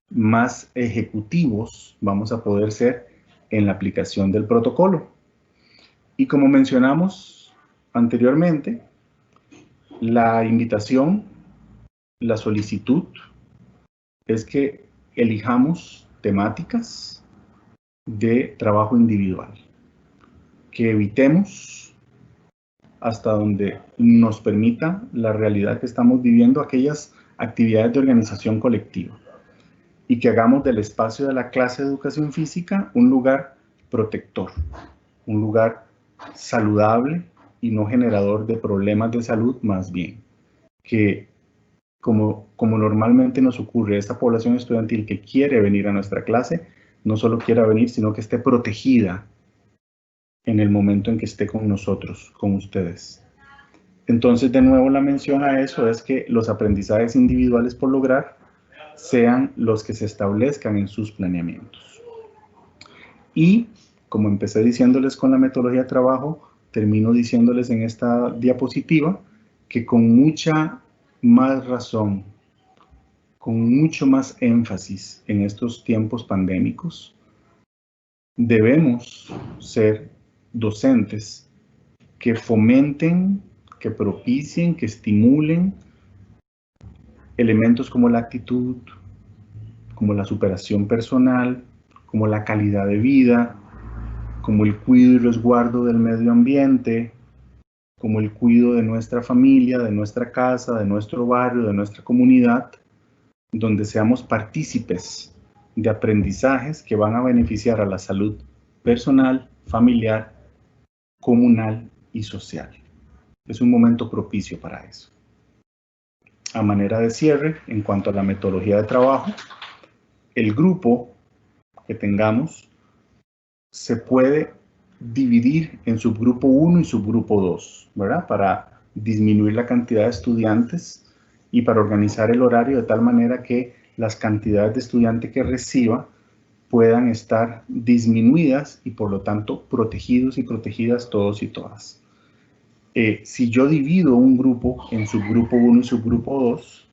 más ejecutivos vamos a poder ser en la aplicación del protocolo. Y como mencionamos anteriormente, la invitación, la solicitud es que elijamos temáticas de trabajo individual, que evitemos hasta donde nos permita la realidad que estamos viviendo aquellas actividades de organización colectiva. y que hagamos del espacio de la clase de educación física un lugar protector, un lugar saludable y no generador de problemas de salud, más bien. Que como normalmente nos ocurre, esta población estudiantil que quiere venir a nuestra clase, no solo quiera venir, sino que esté protegida en el momento en que esté con nosotros, con ustedes. Entonces, de nuevo, la mención a eso es que los aprendizajes individuales por lograr sean los que se establezcan en sus planeamientos. Y, como empecé diciéndoles con la metodología de trabajo, termino diciéndoles en esta diapositiva que con mucha más razón, con mucho más énfasis en estos tiempos pandémicos, debemos ser docentes que fomenten, que propicien, que estimulen elementos como la actitud, como la superación personal, como la calidad de vida, como el cuidado y resguardo del medio ambiente, como el cuidado de nuestra familia, de nuestra casa, de nuestro barrio, de nuestra comunidad, donde seamos partícipes de aprendizajes que van a beneficiar a la salud personal, familiar, comunal y social. Es un momento propicio para eso. A manera de cierre, en cuanto a la metodología de trabajo, el grupo que tengamos se puede dividir en subgrupo 1 y subgrupo 2, ¿verdad? Para disminuir la cantidad de estudiantes y para organizar el horario de tal manera que las cantidades de estudiantes que reciba puedan estar disminuidas y por lo tanto protegidos y protegidas todos y todas. Si yo divido un grupo en subgrupo 1 y subgrupo 2,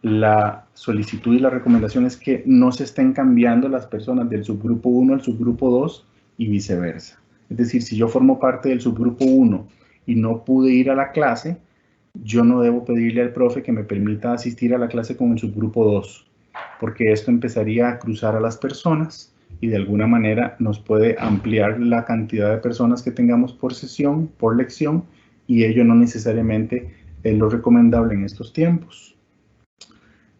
la solicitud y la recomendación es que no se estén cambiando las personas del subgrupo 1 al subgrupo 2 y viceversa. Es decir, si yo formo parte del subgrupo 1 y no pude ir a la clase, yo no debo pedirle al profe que me permita asistir a la clase con el subgrupo 2, porque esto empezaría a cruzar a las personas y de alguna manera nos puede ampliar la cantidad de personas que tengamos por sesión, por lección, y ello no necesariamente es lo recomendable en estos tiempos.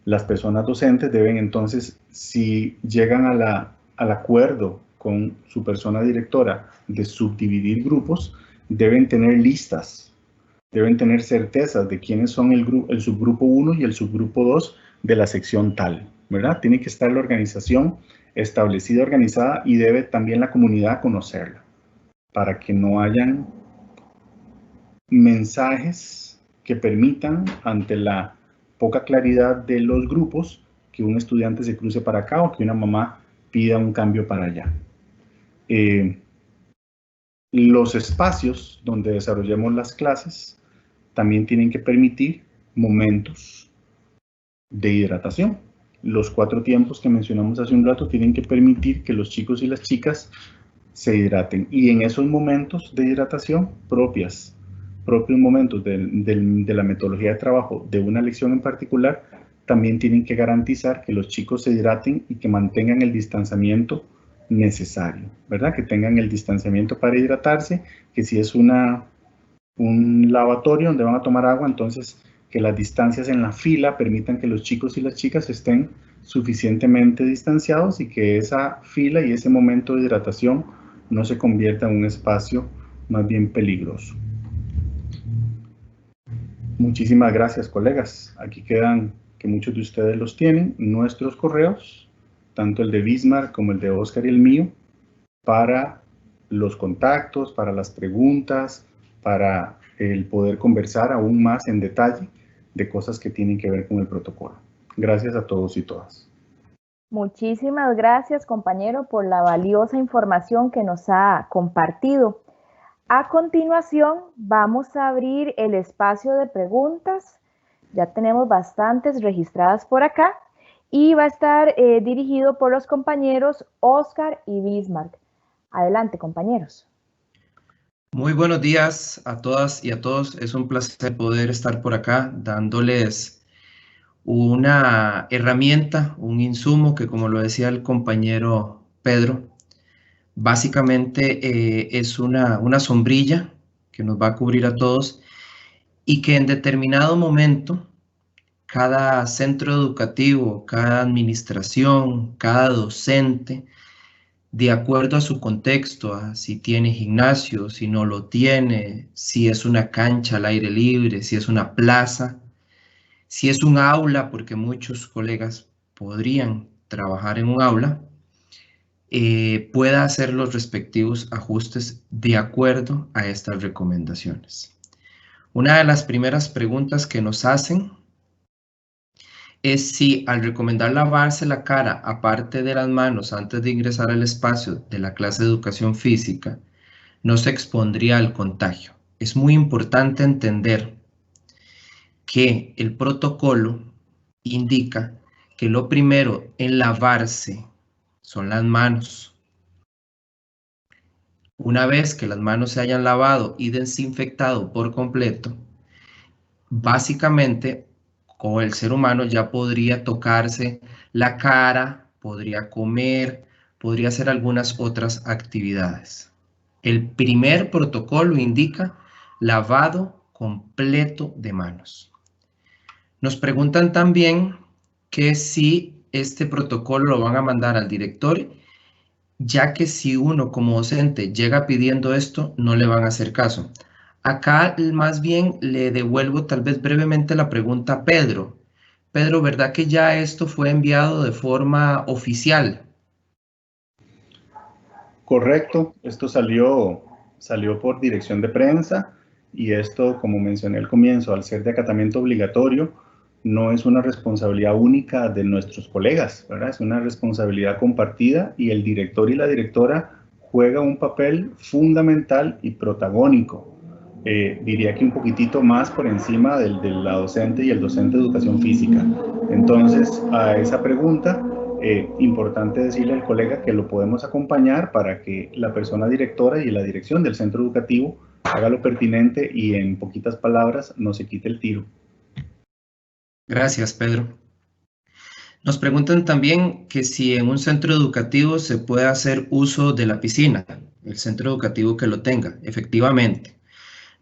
Las personas docentes deben entonces, si llegan al acuerdo con su persona directora de subdividir grupos, deben tener listas, deben tener certezas de quiénes son el subgrupo 1 y el subgrupo 2 de la sección tal, ¿verdad? Tiene que estar la organización establecida, organizada, y debe también la comunidad conocerla, para que no hayan mensajes que permitan, ante la poca claridad de los grupos, que un estudiante se cruce para acá o que una mamá pida un cambio para allá. Los espacios donde desarrollemos las clases también tienen que permitir momentos de hidratación. Los 4 tiempos que mencionamos hace un rato tienen que permitir que los chicos y las chicas se hidraten. Y en esos momentos de hidratación propios momentos de la metodología de trabajo de una lección en particular, también tienen que garantizar que los chicos se hidraten y que mantengan el distanciamiento necesario, ¿verdad? Que tengan el distanciamiento para hidratarse, que si es un lavatorio donde van a tomar agua, entonces que las distancias en la fila permitan que los chicos y las chicas estén suficientemente distanciados y que esa fila y ese momento de hidratación no se convierta en un espacio más bien peligroso. Muchísimas gracias, colegas. Aquí quedan, que muchos de ustedes los tienen, nuestros correos, tanto el de Bismarck como el de Oscar y el mío, para los contactos, para las preguntas, para el poder conversar aún más en detalle de cosas que tienen que ver con el protocolo. Gracias a todos y todas. Muchísimas gracias, compañero, por la valiosa información que nos ha compartido. A continuación, vamos a abrir el espacio de preguntas. Ya tenemos bastantes registradas por acá y va a estar dirigido por los compañeros Oscar y Bismarck. Adelante, compañeros. Muy buenos días a todas y a todos. Es un placer poder estar por acá dándoles una herramienta, un insumo que, como lo decía el compañero Pedro, básicamente es una sombrilla que nos va a cubrir a todos y que en determinado momento cada centro educativo, cada administración, cada docente, de acuerdo a su contexto, a si tiene gimnasio, si no lo tiene, si es una cancha al aire libre, si es una plaza, si es un aula, porque muchos colegas podrían trabajar en un aula, pueda hacer los respectivos ajustes de acuerdo a estas recomendaciones. Una de las primeras preguntas que nos hacen es si al recomendar lavarse la cara, aparte de las manos, antes de ingresar al espacio de la clase de educación física, no se expondría al contagio. Es muy importante entender que el protocolo indica que lo primero en lavarse son las manos. Una vez que las manos se hayan lavado y desinfectado por completo, básicamente el ser humano ya podría tocarse la cara, podría comer, podría hacer algunas otras actividades. El primer protocolo indica lavado completo de manos. Nos preguntan también que si este protocolo lo van a mandar al director, ya que si uno como docente llega pidiendo esto, no le van a hacer caso. Acá más bien le devuelvo tal vez brevemente la pregunta a Pedro. Pedro, ¿verdad que ya esto fue enviado de forma oficial? Correcto, esto salió por dirección de prensa y esto, como mencioné al comienzo, al ser de acatamiento obligatorio, no es una responsabilidad única de nuestros colegas, ¿verdad? Es una responsabilidad compartida y el director y la directora juegan un papel fundamental y protagónico. Diría que un poquitito más por encima de la docente y el docente de educación física. Entonces, a esa pregunta, importante decirle al colega que lo podemos acompañar para que la persona directora y la dirección del centro educativo haga lo pertinente y en poquitas palabras no se quite el tiro. Gracias, Pedro. Nos preguntan también que si en un centro educativo se puede hacer uso de la piscina, el centro educativo que lo tenga. Efectivamente.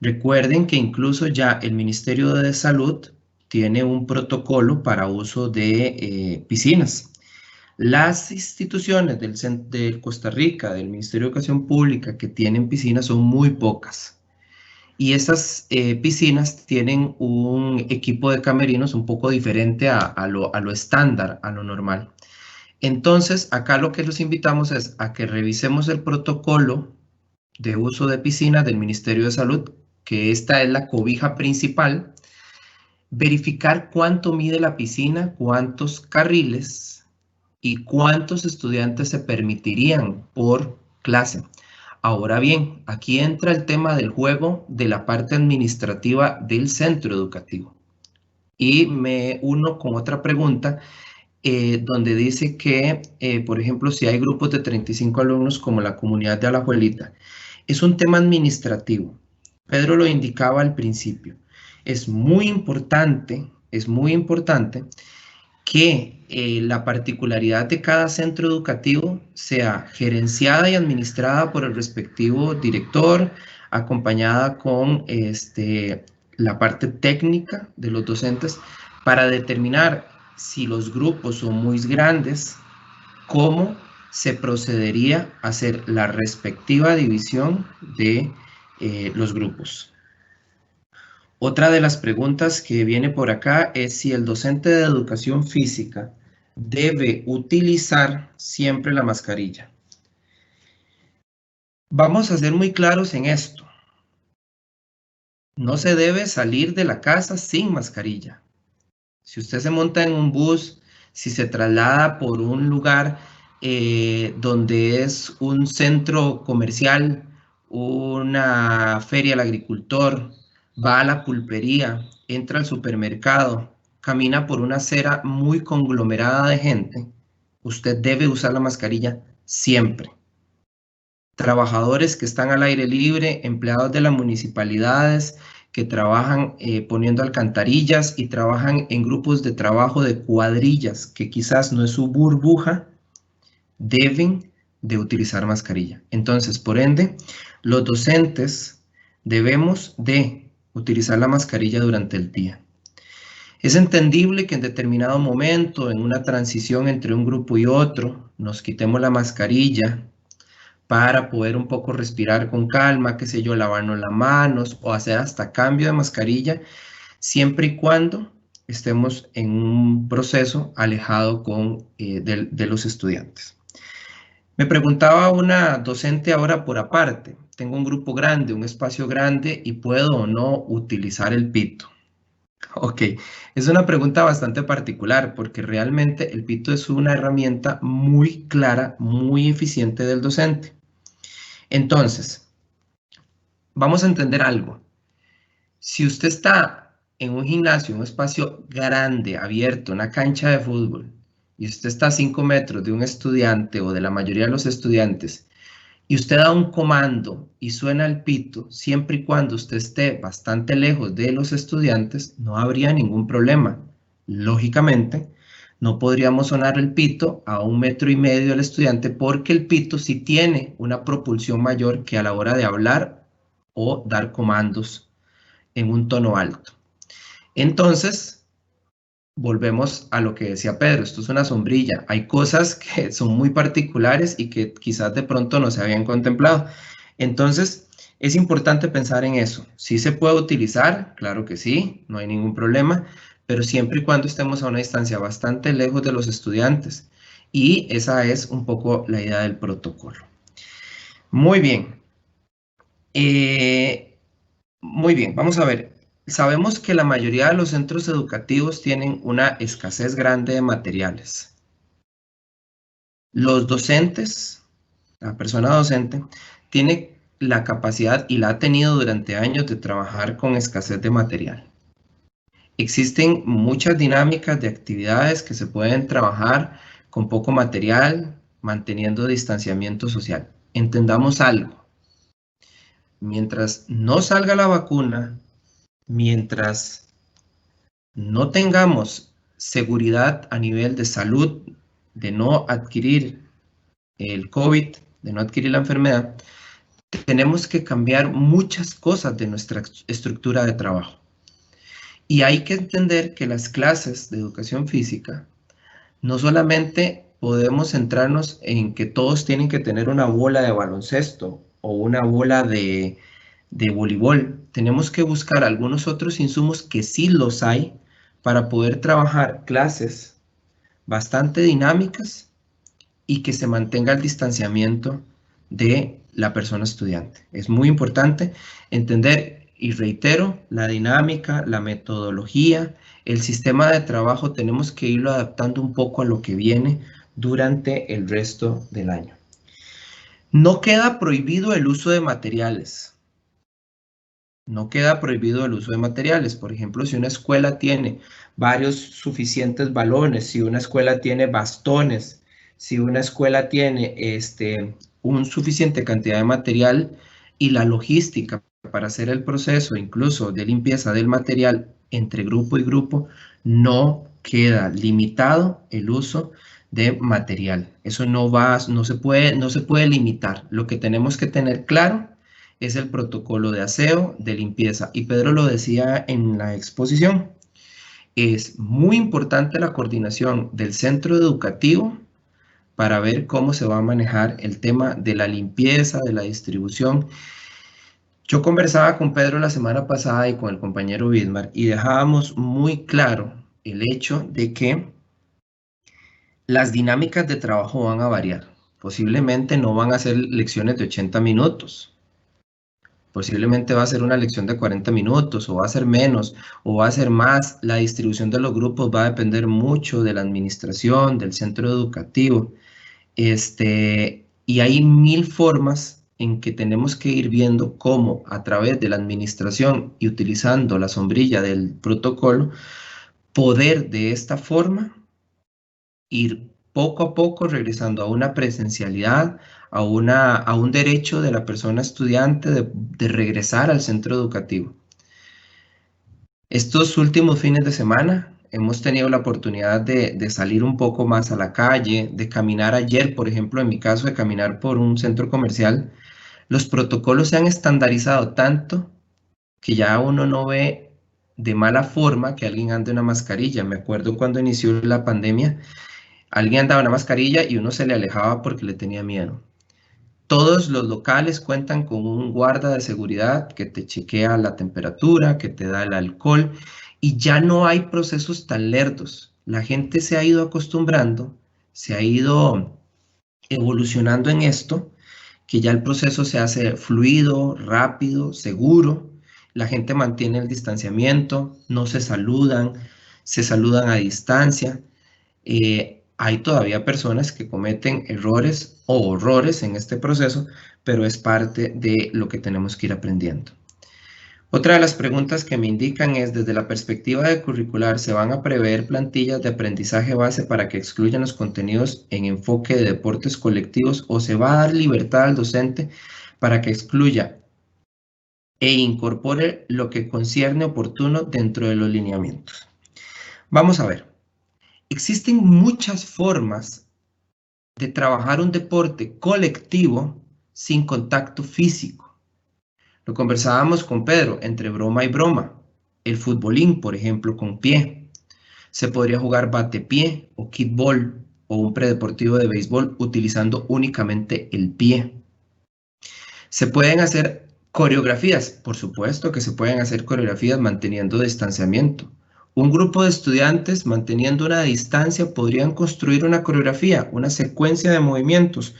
Recuerden que incluso ya el Ministerio de Salud tiene un protocolo para uso de piscinas. Las instituciones de Costa Rica, del Ministerio de Educación Pública, que tienen piscinas son muy pocas. Y esas piscinas tienen un equipo de camerinos un poco diferente a lo estándar, a lo normal. Entonces, acá lo que los invitamos es a que revisemos el protocolo de uso de piscina del Ministerio de Salud, que esta es la cobija principal, verificar cuánto mide la piscina, cuántos carriles y cuántos estudiantes se permitirían por clase. Ahora bien, aquí entra el tema del juego de la parte administrativa del centro educativo. Y me uno con otra pregunta, donde dice que, por ejemplo, si hay grupos de 35 alumnos como la comunidad de Alajuelita, es un tema administrativo. Pedro lo indicaba al principio. Es muy importante que la particularidad de cada centro educativo sea gerenciada y administrada por el respectivo director, acompañada con la parte técnica de los docentes para determinar si los grupos son muy grandes, cómo se procedería a hacer la respectiva división de los grupos. Otra de las preguntas que viene por acá es si el docente de educación física debe utilizar siempre la mascarilla. Vamos a ser muy claros en esto. No se debe salir de la casa sin mascarilla. Si usted se monta en un bus, si se traslada por un lugar donde es un centro comercial, una feria al agricultor, va a la pulpería, entra al supermercado, camina por una acera muy conglomerada de gente, usted debe usar la mascarilla siempre. Trabajadores que están al aire libre, empleados de las municipalidades que trabajan poniendo alcantarillas y trabajan en grupos de trabajo de cuadrillas, que quizás no es su burbuja, deben de utilizar mascarilla. Entonces, por ende, los docentes debemos de utilizar la mascarilla durante el día. Es entendible que en determinado momento, en una transición entre un grupo y otro, nos quitemos la mascarilla para poder un poco respirar con calma, qué sé yo, lavarnos las manos o hacer hasta cambio de mascarilla, siempre y cuando estemos en un proceso alejado de los estudiantes. Me preguntaba una docente ahora por aparte, tengo un grupo grande, un espacio grande y puedo o no utilizar el pito. Ok, es una pregunta bastante particular porque realmente el pito es una herramienta muy clara, muy eficiente del docente. Entonces, vamos a entender algo. Si usted está en un gimnasio, un espacio grande, abierto, una cancha de fútbol, y usted está a 5 metros de un estudiante o de la mayoría de los estudiantes, y usted da un comando y suena el pito, siempre y cuando usted esté bastante lejos de los estudiantes, no habría ningún problema. Lógicamente, no podríamos sonar el pito a 1,5 metros del estudiante porque el pito sí tiene una propulsión mayor que a la hora de hablar o dar comandos en un tono alto. Entonces, volvemos a lo que decía Pedro, esto es una sombrilla. Hay cosas que son muy particulares y que quizás de pronto no se habían contemplado. Entonces, es importante pensar en eso. ¿Sí se puede utilizar? Claro que sí, no hay ningún problema, pero siempre y cuando estemos a una distancia bastante lejos de los estudiantes. Y esa es un poco la idea del protocolo. Muy bien. Muy bien, vamos a ver. Sabemos que la mayoría de los centros educativos tienen una escasez grande de materiales. Los docentes, la persona docente, tiene la capacidad y la ha tenido durante años de trabajar con escasez de material. Existen muchas dinámicas de actividades que se pueden trabajar con poco material, manteniendo distanciamiento social. Entendamos algo. Mientras no salga la vacuna, mientras no tengamos seguridad a nivel de salud, de no adquirir el COVID, de no adquirir la enfermedad, tenemos que cambiar muchas cosas de nuestra estructura de trabajo. Y hay que entender que las clases de educación física no solamente podemos centrarnos en que todos tienen que tener una bola de baloncesto o una bola de voleibol. Tenemos que buscar algunos otros insumos que sí los hay para poder trabajar clases bastante dinámicas y que se mantenga el distanciamiento de la persona estudiante. Es muy importante entender, y reitero, la dinámica, la metodología, el sistema de trabajo, tenemos que irlo adaptando un poco a lo que viene durante el resto del año. No queda prohibido el uso de materiales. No queda prohibido el uso de materiales. Por ejemplo, si una escuela tiene varios suficientes balones, si una escuela tiene bastones, si una escuela tiene un suficiente cantidad de material y la logística para hacer el proceso incluso de limpieza del material entre grupo y grupo, no queda limitado el uso de material. Eso no se puede limitar. Lo que tenemos que tener claro es el protocolo de aseo, de limpieza. Y Pedro lo decía en la exposición. Es muy importante la coordinación del centro educativo para ver cómo se va a manejar el tema de la limpieza, de la distribución. Yo conversaba con Pedro la semana pasada y con el compañero Bismar y dejábamos muy claro el hecho de que las dinámicas de trabajo van a variar. Posiblemente no van a ser lecciones de 80 minutos. Posiblemente va a ser una lección de 40 minutos, o va a ser menos, o va a ser más. La distribución de los grupos va a depender mucho de la administración, del centro educativo. Y hay 1000 formas en que tenemos que ir viendo cómo a través de la administración y utilizando la sombrilla del protocolo, poder de esta forma ir poco a poco regresando a una presencialidad, a un derecho de la persona estudiante de regresar al centro educativo. Estos últimos fines de semana hemos tenido la oportunidad de salir un poco más a la calle, de caminar ayer, por ejemplo, en mi caso, de caminar por un centro comercial. Los protocolos se han estandarizado tanto que ya uno no ve de mala forma que alguien ande una mascarilla. Me acuerdo cuando inició la pandemia, alguien andaba una mascarilla y uno se le alejaba porque le tenía miedo. Todos los locales cuentan con un guarda de seguridad que te chequea la temperatura, que te da el alcohol, y ya no hay procesos tan lerdos. La gente se ha ido acostumbrando, se ha ido evolucionando en esto, que ya el proceso se hace fluido, rápido, seguro. La gente mantiene el distanciamiento, no se saludan a distancia. Hay todavía personas que cometen errores o horrores en este proceso, pero es parte de lo que tenemos que ir aprendiendo. Otra de las preguntas que me indican es, desde la perspectiva de curricular, ¿se van a prever plantillas de aprendizaje base para que excluyan los contenidos en enfoque de deportes colectivos o se va a dar libertad al docente para que excluya e incorpore lo que concierne oportuno dentro de los lineamientos? Vamos a ver. Existen muchas formas de trabajar un deporte colectivo sin contacto físico. Lo conversábamos con Pedro, entre broma y broma. El futbolín, por ejemplo, con pie. Se podría jugar bate-pie o kickball o un predeportivo de béisbol utilizando únicamente el pie. Se pueden hacer coreografías, por supuesto que se pueden hacer coreografías manteniendo distanciamiento. Un grupo de estudiantes manteniendo una distancia podrían construir una coreografía, una secuencia de movimientos,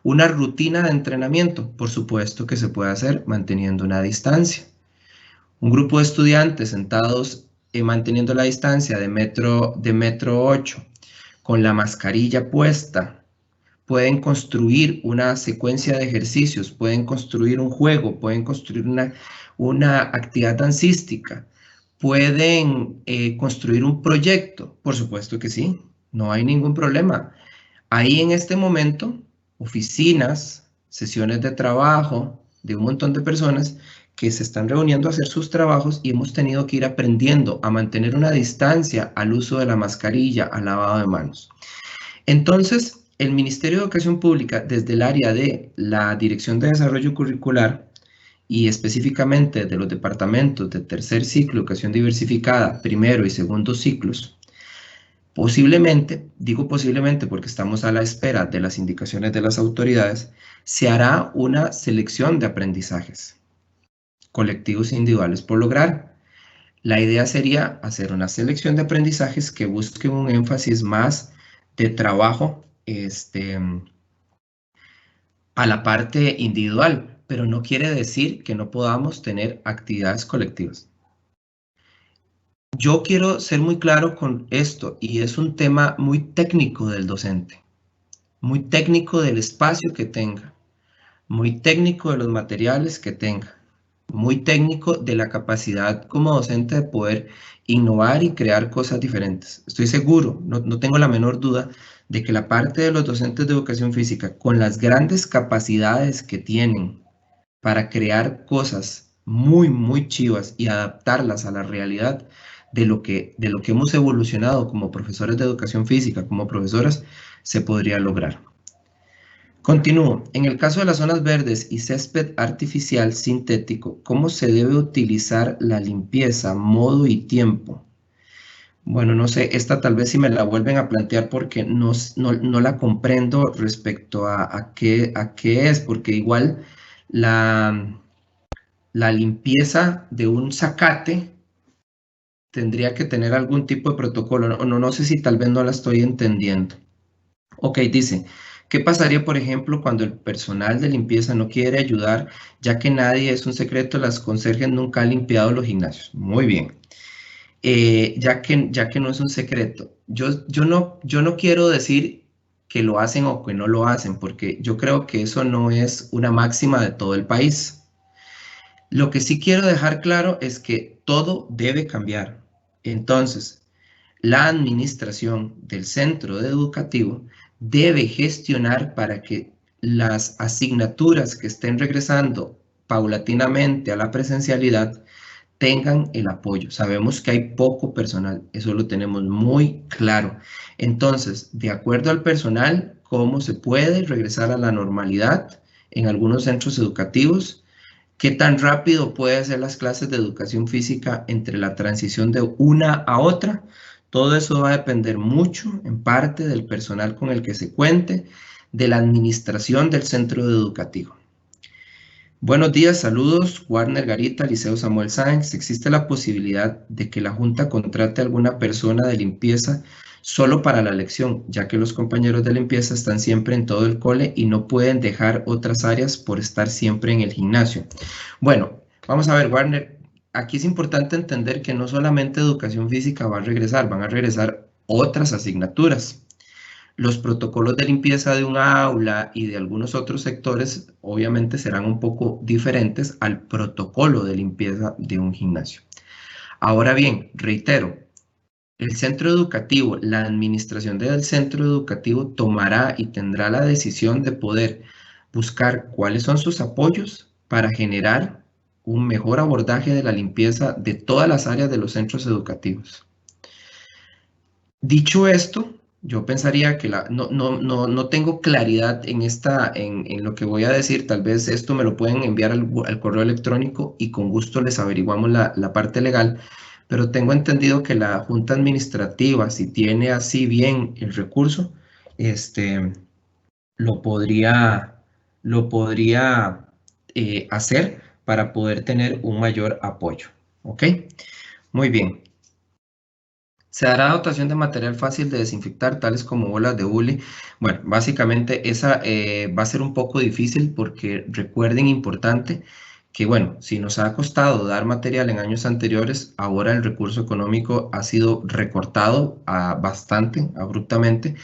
una rutina de entrenamiento. Por supuesto que se puede hacer manteniendo una distancia. Un grupo de estudiantes sentados manteniendo la distancia de metro 8 con la mascarilla puesta, pueden construir una secuencia de ejercicios, pueden construir un juego, pueden construir una actividad dancística, pueden construir un proyecto. Por supuesto que sí, no hay ningún problema. Ahí en este momento, oficinas, sesiones de trabajo de un montón de personas que se están reuniendo a hacer sus trabajos y hemos tenido que ir aprendiendo a mantener una distancia al uso de la mascarilla, al lavado de manos. Entonces, el Ministerio de Educación Pública, desde el área de la Dirección de Desarrollo Curricular y específicamente de los departamentos de tercer ciclo, educación diversificada, primero y segundo ciclos, posiblemente, digo posiblemente porque estamos a la espera de las indicaciones de las autoridades, se hará una selección de aprendizajes colectivos e individuales por lograr. La idea sería hacer una selección de aprendizajes que busquen un énfasis más de trabajo a la parte individual, pero no quiere decir que no podamos tener actividades colectivas. Yo quiero ser muy claro con esto y es un tema muy técnico del docente, muy técnico del espacio que tenga, muy técnico de los materiales que tenga, muy técnico de la capacidad como docente de poder innovar y crear cosas diferentes. Estoy seguro, no tengo la menor duda de que la parte de los docentes de educación física, con las grandes capacidades que tienen para crear cosas muy, muy chivas y adaptarlas a la realidad de lo que hemos evolucionado como profesores de educación física, como profesoras, se podría lograr. Continúo. En el caso de las zonas verdes y césped artificial sintético, ¿cómo se debe utilizar la limpieza, modo y tiempo? Bueno, no sé, esta tal vez si me la vuelven a plantear porque no la comprendo respecto a qué es, porque igual la limpieza de un zacate tendría que tener algún tipo de protocolo. No sé si tal vez no la estoy entendiendo. Ok, dice, ¿qué pasaría, por ejemplo, cuando el personal de limpieza no quiere ayudar, ya que nadie, es un secreto, las conserjes nunca han limpiado los gimnasios? Muy bien. Ya que no es un secreto. Yo no quiero decir que lo hacen o que no lo hacen, porque yo creo que eso no es una máxima de todo el país. Lo que sí quiero dejar claro es que todo debe cambiar. Entonces, la administración del centro educativo debe gestionar para que las asignaturas que estén regresando paulatinamente a la presencialidad tengan el apoyo. Sabemos que hay poco personal, eso lo tenemos muy claro. Entonces, de acuerdo al personal, ¿cómo se puede regresar a la normalidad en algunos centros educativos? ¿Qué tan rápido puede ser las clases de educación física entre la transición de una a otra? Todo eso va a depender mucho, en parte, del personal con el que se cuente, de la administración del centro educativo. Buenos días, saludos, Warner Garita, Liceo Samuel Sáenz. ¿Existe la posibilidad de que la Junta contrate a alguna persona de limpieza solo para la lección, ya que los compañeros de limpieza están siempre en todo el cole y no pueden dejar otras áreas por estar siempre en el gimnasio? Bueno, vamos a ver, Warner, aquí es importante entender que no solamente educación física va a regresar, van a regresar otras asignaturas. Los protocolos de limpieza de un aula y de algunos otros sectores obviamente serán un poco diferentes al protocolo de limpieza de un gimnasio. Ahora bien, reitero, el centro educativo, la administración del centro educativo tomará y tendrá la decisión de poder buscar cuáles son sus apoyos para generar un mejor abordaje de la limpieza de todas las áreas de los centros educativos. Dicho esto, yo pensaría que no tengo claridad en lo que voy a decir. Tal vez esto me lo pueden enviar al correo electrónico y con gusto les averiguamos la parte legal, pero tengo entendido que la Junta Administrativa, si tiene así bien el recurso, lo podría hacer para poder tener un mayor apoyo. ¿Ok? Muy bien. Se dará dotación de material fácil de desinfectar, tales como bolas de hule. Bueno, básicamente esa va a ser un poco difícil porque recuerden, importante, que bueno, si nos ha costado dar material en años anteriores, ahora el recurso económico ha sido recortado bastante abruptamente.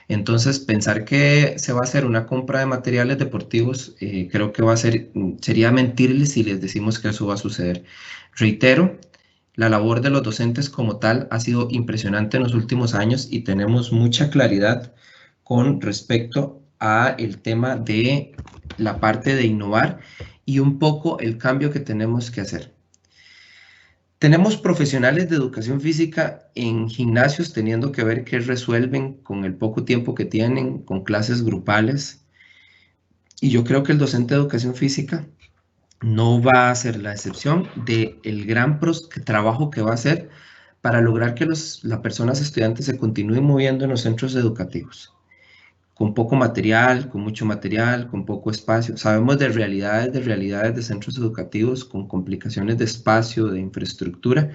Entonces, pensar que se va a hacer una compra de materiales deportivos, creo que sería mentirles si les decimos que eso va a suceder. Reitero, la labor de los docentes como tal ha sido impresionante en los últimos años y tenemos mucha claridad con respecto a el tema de la parte de innovar y un poco el cambio que tenemos que hacer. Tenemos profesionales de educación física en gimnasios teniendo que ver qué resuelven con el poco tiempo que tienen, con clases grupales. Y yo creo que el docente de educación física no va a ser la excepción del gran trabajo que va a hacer para lograr que las personas estudiantes se continúen moviendo en los centros educativos. Con poco material, con mucho material, con poco espacio. Sabemos de realidades de centros educativos con complicaciones de espacio, de infraestructura.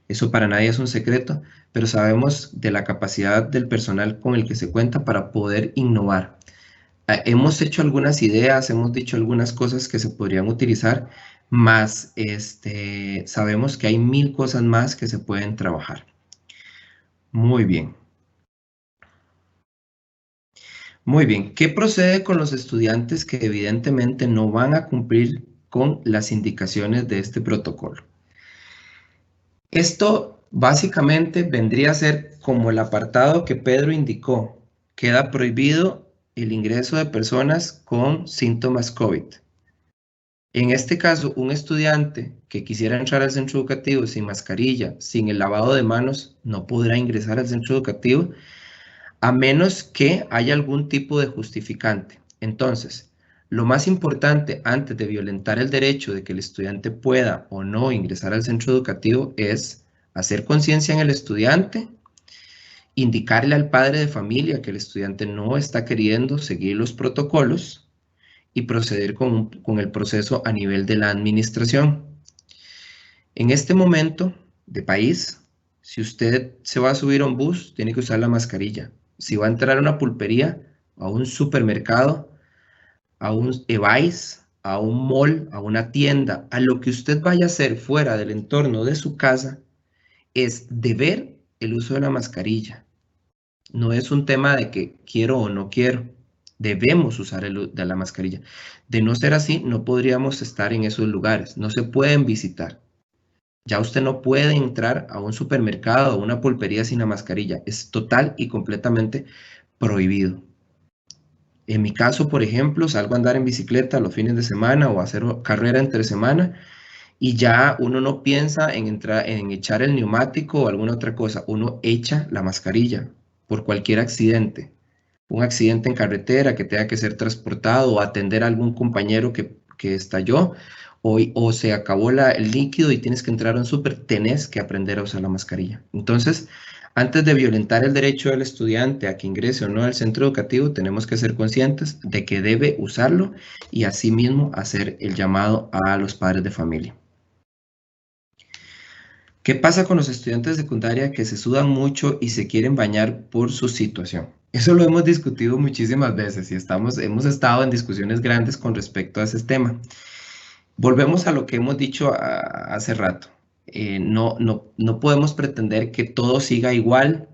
Eso para nadie es un secreto, pero sabemos de la capacidad del personal con el que se cuenta para poder innovar. Hemos hecho algunas ideas, hemos dicho algunas cosas que se podrían utilizar, más sabemos que hay 1000 cosas más que se pueden trabajar. Muy bien. Muy bien. ¿Qué procede con los estudiantes que evidentemente no van a cumplir con las indicaciones de este protocolo? Esto básicamente vendría a ser como el apartado que Pedro indicó. Queda prohibido el ingreso de personas con síntomas COVID. En este caso, un estudiante que quisiera entrar al centro educativo sin mascarilla, sin el lavado de manos, no podrá ingresar al centro educativo a menos que haya algún tipo de justificante. Entonces, lo más importante antes de violentar el derecho de que el estudiante pueda o no ingresar al centro educativo es hacer conciencia en el estudiante, indicarle al padre de familia que el estudiante no está queriendo seguir los protocolos y proceder con el proceso a nivel de la administración. En este momento de país, si usted se va a subir a un bus, tiene que usar la mascarilla. Si va a entrar a una pulpería, a un supermercado, a un Evice, a un mall, a una tienda, a lo que usted vaya a hacer fuera del entorno de su casa, es deber el uso de la mascarilla. No es un tema de que quiero o no quiero. Debemos usar de la mascarilla. De no ser así, no podríamos estar en esos lugares. No se pueden visitar. Ya usted no puede entrar a un supermercado o una pulpería sin la mascarilla. Es total y completamente prohibido. En mi caso, por ejemplo, salgo a andar en bicicleta los fines de semana o a hacer carrera entre semana y ya uno no piensa en echar el neumático o alguna otra cosa. Uno echa la mascarilla por cualquier accidente. Un accidente en carretera que tenga que ser transportado o atender a algún compañero que estalló, o se acabó el líquido y tienes que entrar a un súper, tenés que aprender a usar la mascarilla. Entonces, antes de violentar el derecho del estudiante a que ingrese o no al centro educativo, tenemos que ser conscientes de que debe usarlo y asimismo hacer el llamado a los padres de familia. ¿Qué pasa con los estudiantes de secundaria que se sudan mucho y se quieren bañar por su situación? Eso lo hemos discutido muchísimas veces y hemos estado en discusiones grandes con respecto a ese tema. Volvemos a lo que hemos dicho hace rato. No podemos pretender que todo siga igual.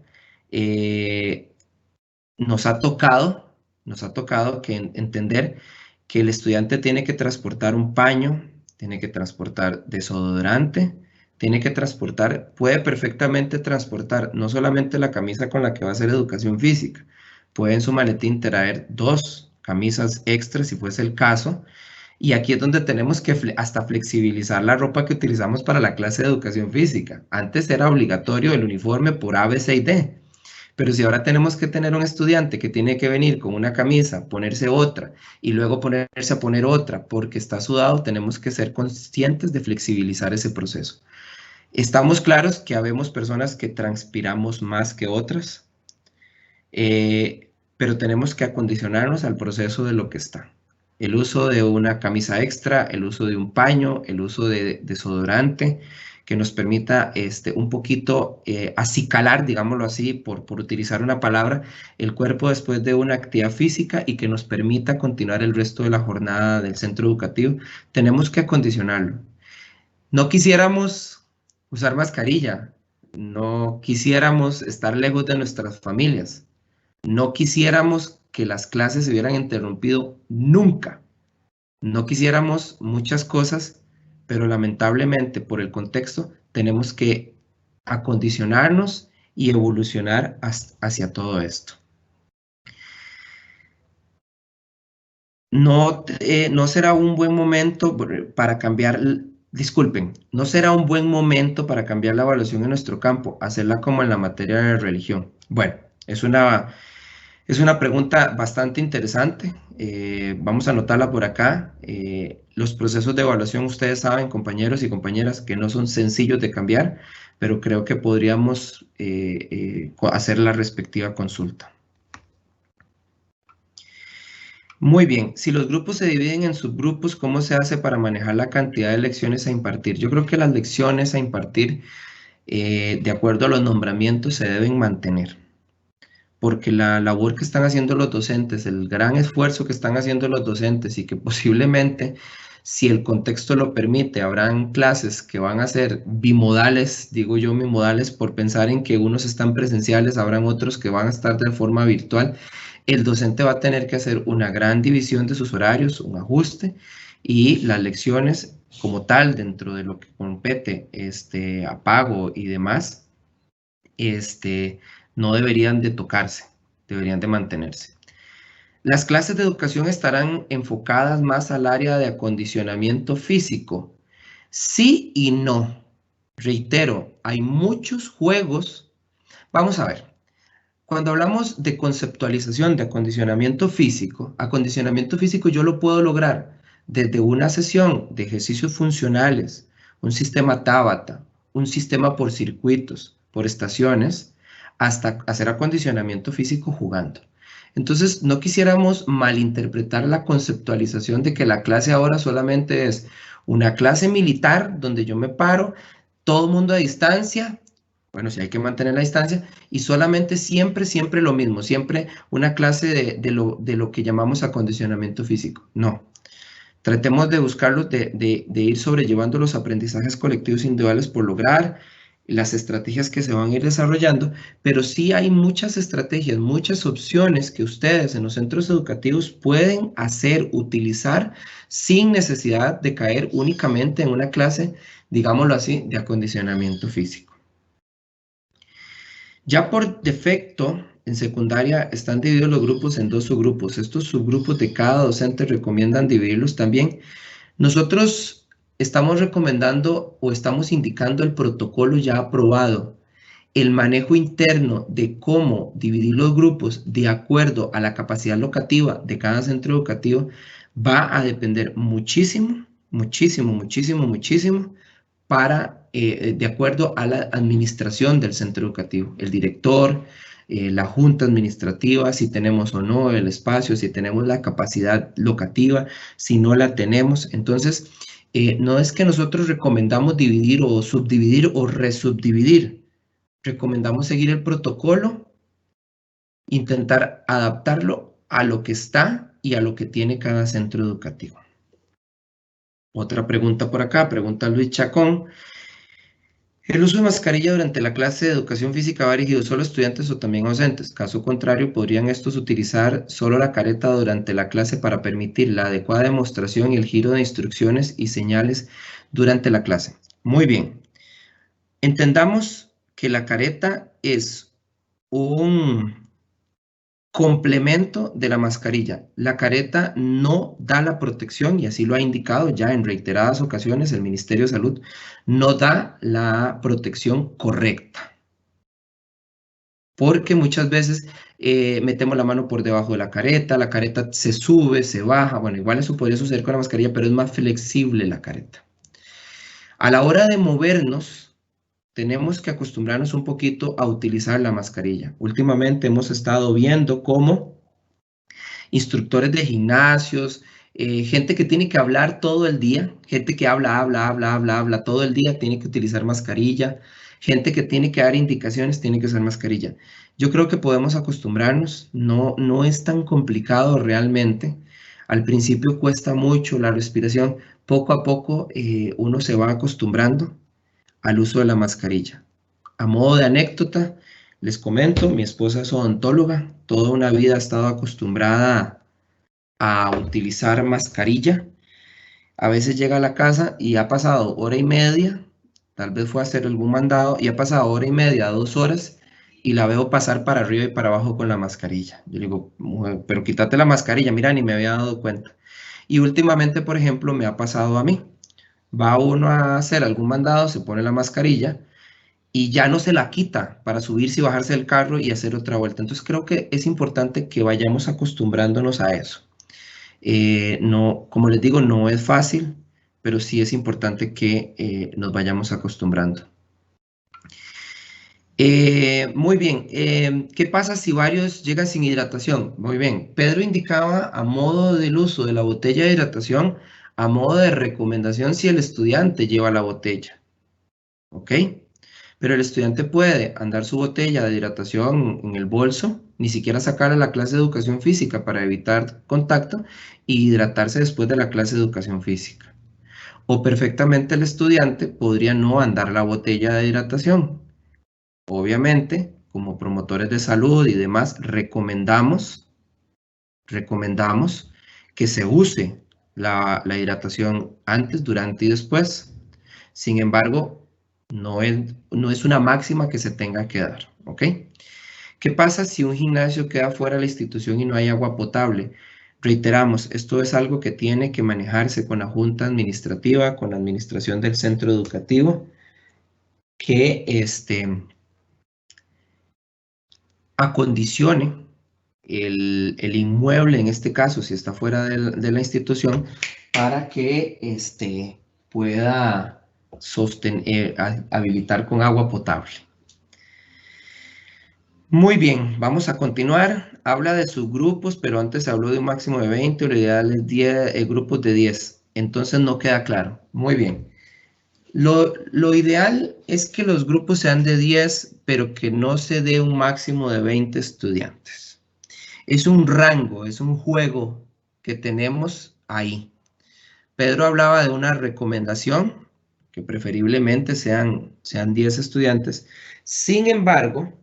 Nos ha tocado entender que el estudiante tiene que transportar un paño, tiene que transportar desodorante, puede perfectamente transportar no solamente la camisa con la que va a hacer educación física, puede en su maletín traer 2 camisas extras si fuese el caso. Y aquí es donde tenemos que hasta flexibilizar la ropa que utilizamos para la clase de educación física. Antes era obligatorio el uniforme por A, B, C y D. Pero si ahora tenemos que tener un estudiante que tiene que venir con una camisa, ponerse otra y luego ponerse a poner otra porque está sudado, tenemos que ser conscientes de flexibilizar ese proceso. Estamos claros que habemos personas que transpiramos más que otras, pero tenemos que acondicionarnos al proceso de lo que está. El uso de una camisa extra, el uso de un paño, el uso de desodorante, que nos permita un poquito acicalar, digámoslo así, por utilizar una palabra, el cuerpo después de una actividad física y que nos permita continuar el resto de la jornada del centro educativo. Tenemos que acondicionarlo. No quisiéramos usar mascarilla, no quisiéramos estar lejos de nuestras familias, no quisiéramos que las clases se hubieran interrumpido nunca. No quisiéramos muchas cosas, pero lamentablemente por el contexto tenemos que acondicionarnos y evolucionar hacia todo esto. No será un buen momento para cambiar, no será un buen momento para cambiar la evaluación en nuestro campo, hacerla como en la materia de religión. Bueno, es una pregunta bastante interesante. Vamos a anotarla por acá. Los procesos de evaluación, ustedes saben, compañeros y compañeras, que no son sencillos de cambiar, pero creo que podríamos hacer la respectiva consulta. Muy bien, si los grupos se dividen en subgrupos, ¿cómo se hace para manejar la cantidad de lecciones a impartir? Yo creo que las lecciones a impartir, de acuerdo a los nombramientos, se deben mantener, porque la labor que están haciendo los docentes, el gran esfuerzo que están haciendo los docentes y que posiblemente, si el contexto lo permite, habrán clases que van a ser bimodales, digo yo bimodales, por pensar en que unos están presenciales, habrán otros que van a estar de forma virtual. El docente va a tener que hacer una gran división de sus horarios, un ajuste, y las lecciones como tal, dentro de lo que compete a pago y demás, no deberían de tocarse, deberían de mantenerse. Las clases de educación estarán enfocadas más al área de acondicionamiento físico. Sí y no. Reitero, hay muchos juegos. Vamos a ver. Cuando hablamos de conceptualización de acondicionamiento físico yo lo puedo lograr desde una sesión de ejercicios funcionales, un sistema Tabata, un sistema por circuitos, por estaciones, hasta hacer acondicionamiento físico jugando. Entonces, no quisiéramos malinterpretar la conceptualización de que la clase ahora solamente es una clase militar donde yo me paro, todo el mundo a distancia. Bueno, si hay que mantener la distancia, y solamente siempre lo mismo, siempre una clase de lo que llamamos acondicionamiento físico. No, tratemos de buscarlos, de ir sobrellevando los aprendizajes colectivos individuales por lograr las estrategias que se van a ir desarrollando, pero sí hay muchas estrategias, muchas opciones que ustedes en los centros educativos pueden utilizar sin necesidad de caer únicamente en una clase, digámoslo así, de acondicionamiento físico. Ya por defecto, en secundaria están divididos los grupos en 2 subgrupos. Estos subgrupos de cada docente recomiendan dividirlos también. Nosotros estamos recomendando o estamos indicando el protocolo ya aprobado. El manejo interno de cómo dividir los grupos de acuerdo a la capacidad locativa de cada centro educativo va a depender muchísimo muchísimo, muchísimo, muchísimo, para, de acuerdo a la administración del centro educativo, el director, la junta administrativa, si tenemos o no el espacio, si tenemos la capacidad locativa, si no la tenemos. Entonces, no es que nosotros recomendamos dividir o subdividir o resubdividir. Recomendamos seguir el protocolo, intentar adaptarlo a lo que está y a lo que tiene cada centro educativo. Otra pregunta por acá, pregunta Luis Chacón. ¿El uso de mascarilla durante la clase de educación física va dirigido solo a estudiantes o también a docentes? Caso contrario, ¿podrían estos utilizar solo la careta durante la clase para permitir la adecuada demostración y el giro de instrucciones y señales durante la clase? Muy bien. Entendamos que la careta es un complemento de la mascarilla. La careta no da la protección, y así lo ha indicado ya en reiteradas ocasiones el Ministerio de Salud, no da la protección correcta. Porque muchas veces metemos la mano por debajo de la careta se sube, se baja. Bueno, igual eso podría suceder con la mascarilla, pero es más flexible la careta. A la hora de movernos, tenemos que acostumbrarnos un poquito a utilizar la mascarilla. Últimamente hemos estado viendo cómo instructores de gimnasios, gente que tiene que hablar todo el día, gente que habla todo el día, tiene que utilizar mascarilla, gente que tiene que dar indicaciones, tiene que usar mascarilla. Yo creo que podemos acostumbrarnos, no es tan complicado realmente. Al principio cuesta mucho la respiración, poco a poco uno se va acostumbrando al uso de la mascarilla. A modo de anécdota, les comento, mi esposa es odontóloga, toda una vida ha estado acostumbrada a utilizar mascarilla. A veces llega a la casa y ha pasado hora y media, tal vez fue a hacer algún mandado, y ha pasado hora y media, 2 horas, y la veo pasar para arriba y para abajo con la mascarilla. Yo le digo, mujer, pero quítate la mascarilla, mira, ni me había dado cuenta. Y últimamente, por ejemplo, me ha pasado a mí. Va uno a hacer algún mandado, se pone la mascarilla y ya no se la quita para subirse y bajarse del carro y hacer otra vuelta. Entonces creo que es importante que vayamos acostumbrándonos a eso. No, como les digo, no es fácil, pero sí es importante que nos vayamos acostumbrando. Muy bien, ¿qué pasa si varios llegan sin hidratación? Muy bien, Pedro indicaba a modo del uso de la botella de hidratación, a modo de recomendación si el estudiante lleva la botella, ¿ok? Pero el estudiante puede andar su botella de hidratación en el bolso, ni siquiera sacar a la clase de educación física para evitar contacto y hidratarse después de la clase de educación física. O perfectamente el estudiante podría no andar la botella de hidratación. Obviamente, como promotores de salud y demás, recomendamos que se use la hidratación antes, durante y después. Sin embargo, no es una máxima que se tenga que dar, ¿ok? ¿Qué pasa si un gimnasio queda fuera de la institución y no hay agua potable? Reiteramos, esto es algo que tiene que manejarse con la junta administrativa, con la administración del centro educativo, que acondicione el inmueble, en este caso, si está fuera de la institución, para que pueda habilitar con agua potable. Muy bien, vamos a continuar. Habla de subgrupos, pero antes habló de un máximo de 20, lo ideal es 10, grupos de 10. Entonces no queda claro. Muy bien. Lo ideal es que los grupos sean de 10, pero que no se dé un máximo de 20 estudiantes. Es un rango, es un juego que tenemos ahí. Pedro hablaba de una recomendación, que preferiblemente sean 10 estudiantes. Sin embargo,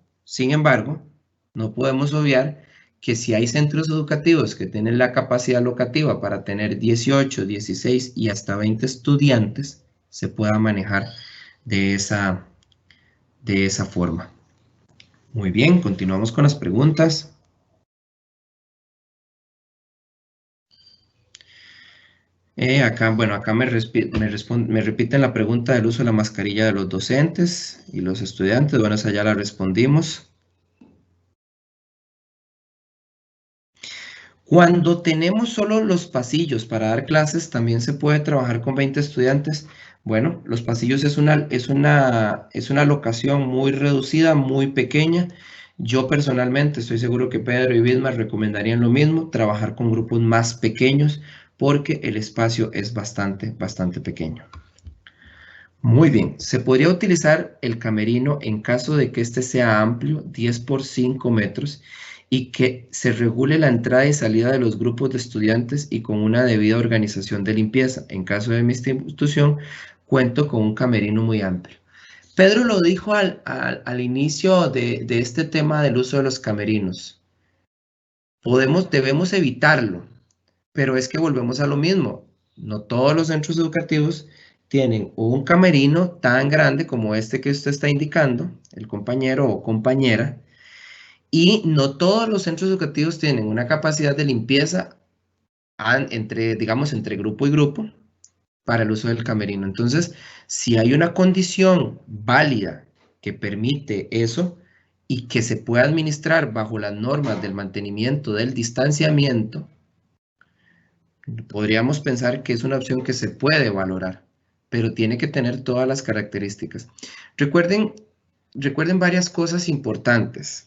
no podemos obviar que si hay centros educativos que tienen la capacidad locativa para tener 18, 16 y hasta 20 estudiantes, se pueda manejar de esa forma. Muy bien, continuamos con las preguntas. Acá me repiten la pregunta del uso de la mascarilla de los docentes y los estudiantes. Bueno, esa ya la respondimos. Cuando tenemos solo los pasillos para dar clases, también se puede trabajar con 20 estudiantes. Bueno, los pasillos es una locación muy reducida, muy pequeña. Yo personalmente estoy seguro que Pedro y Vilma recomendarían lo mismo, trabajar con grupos más pequeños porque el espacio es bastante pequeño. Muy bien, se podría utilizar el camerino en caso de que este sea amplio, 10 por 5 metros, y que se regule la entrada y salida de los grupos de estudiantes y con una debida organización de limpieza. En caso de mi institución, cuento con un camerino muy amplio. Pedro lo dijo al inicio de este tema del uso de los camerinos. Debemos evitarlo, pero es que volvemos a lo mismo. No todos los centros educativos tienen un camerino tan grande como este que usted está indicando, el compañero o compañera, y no todos los centros educativos tienen una capacidad de limpieza entre grupo y grupo para el uso del camerino. Entonces, si hay una condición válida que permite eso y que se pueda administrar bajo las normas del mantenimiento del distanciamiento, podríamos pensar que es una opción que se puede valorar, pero tiene que tener todas las características. Recuerden varias cosas importantes.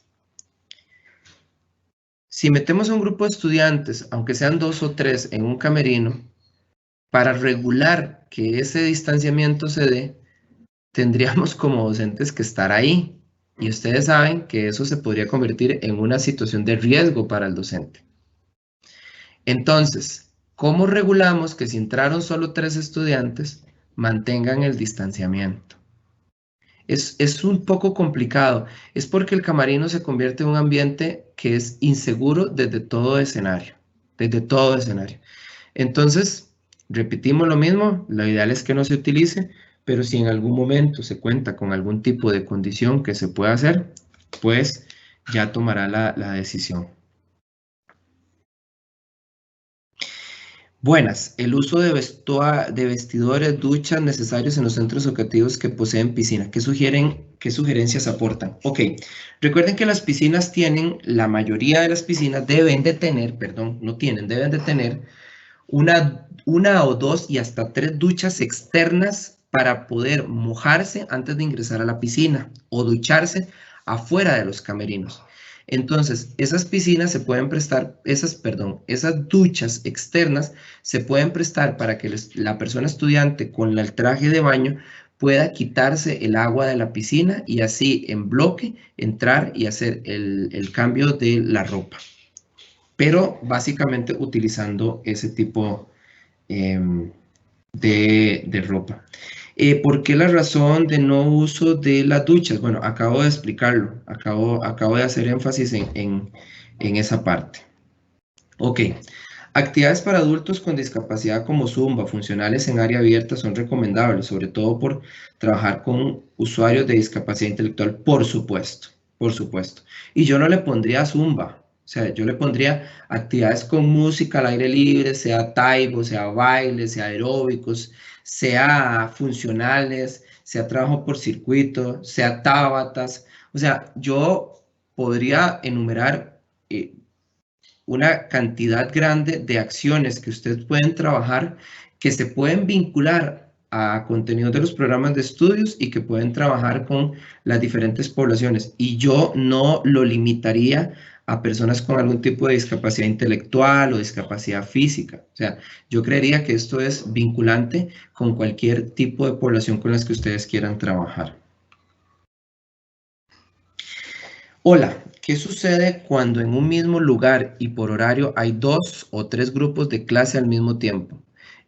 Si metemos a un grupo de estudiantes, aunque sean 2 o 3 en un camerino, para regular que ese distanciamiento se dé, tendríamos como docentes que estar ahí. Y ustedes saben que eso se podría convertir en una situación de riesgo para el docente. Entonces, ¿cómo regulamos que si entraron solo 3 estudiantes, mantengan el distanciamiento? Es un poco complicado. Es porque el camerino se convierte en un ambiente que es inseguro desde todo escenario. Entonces, repetimos lo mismo. Lo ideal es que no se utilice, pero si en algún momento se cuenta con algún tipo de condición que se pueda hacer, pues ya tomará la decisión. Buenas, el uso de vestidores, duchas necesarios en los centros educativos que poseen piscina. ¿Qué sugerencias aportan? Ok, recuerden que las piscinas la mayoría de las piscinas deben de tener una o 2 y hasta 3 duchas externas para poder mojarse antes de ingresar a la piscina o ducharse afuera de los camerinos. Entonces, esas duchas externas se pueden prestar para que la persona estudiante con el traje de baño pueda quitarse el agua de la piscina y así en bloque entrar y hacer el cambio de la ropa. Pero básicamente utilizando ese tipo de ropa. ¿Por qué la razón de no uso de las duchas? Bueno, acabo de explicarlo, acabo de hacer énfasis en esa parte. Ok, actividades para adultos con discapacidad como Zumba, funcionales en área abierta son recomendables, sobre todo por trabajar con usuarios de discapacidad intelectual, por supuesto. Y yo no le pondría Zumba. O sea, yo le pondría actividades con música al aire libre, sea taibo, sea baile, sea aeróbicos, sea funcionales, sea trabajo por circuito, sea tábatas. O sea, yo podría enumerar una cantidad grande de acciones que ustedes pueden trabajar que se pueden vincular a contenidos de los programas de estudios y que pueden trabajar con las diferentes poblaciones. Y yo no lo limitaría a personas con algún tipo de discapacidad intelectual o discapacidad física. O sea, yo creería que esto es vinculante con cualquier tipo de población con las que ustedes quieran trabajar. Hola, ¿qué sucede cuando en un mismo lugar y por horario hay 2 o 3 grupos de clase al mismo tiempo?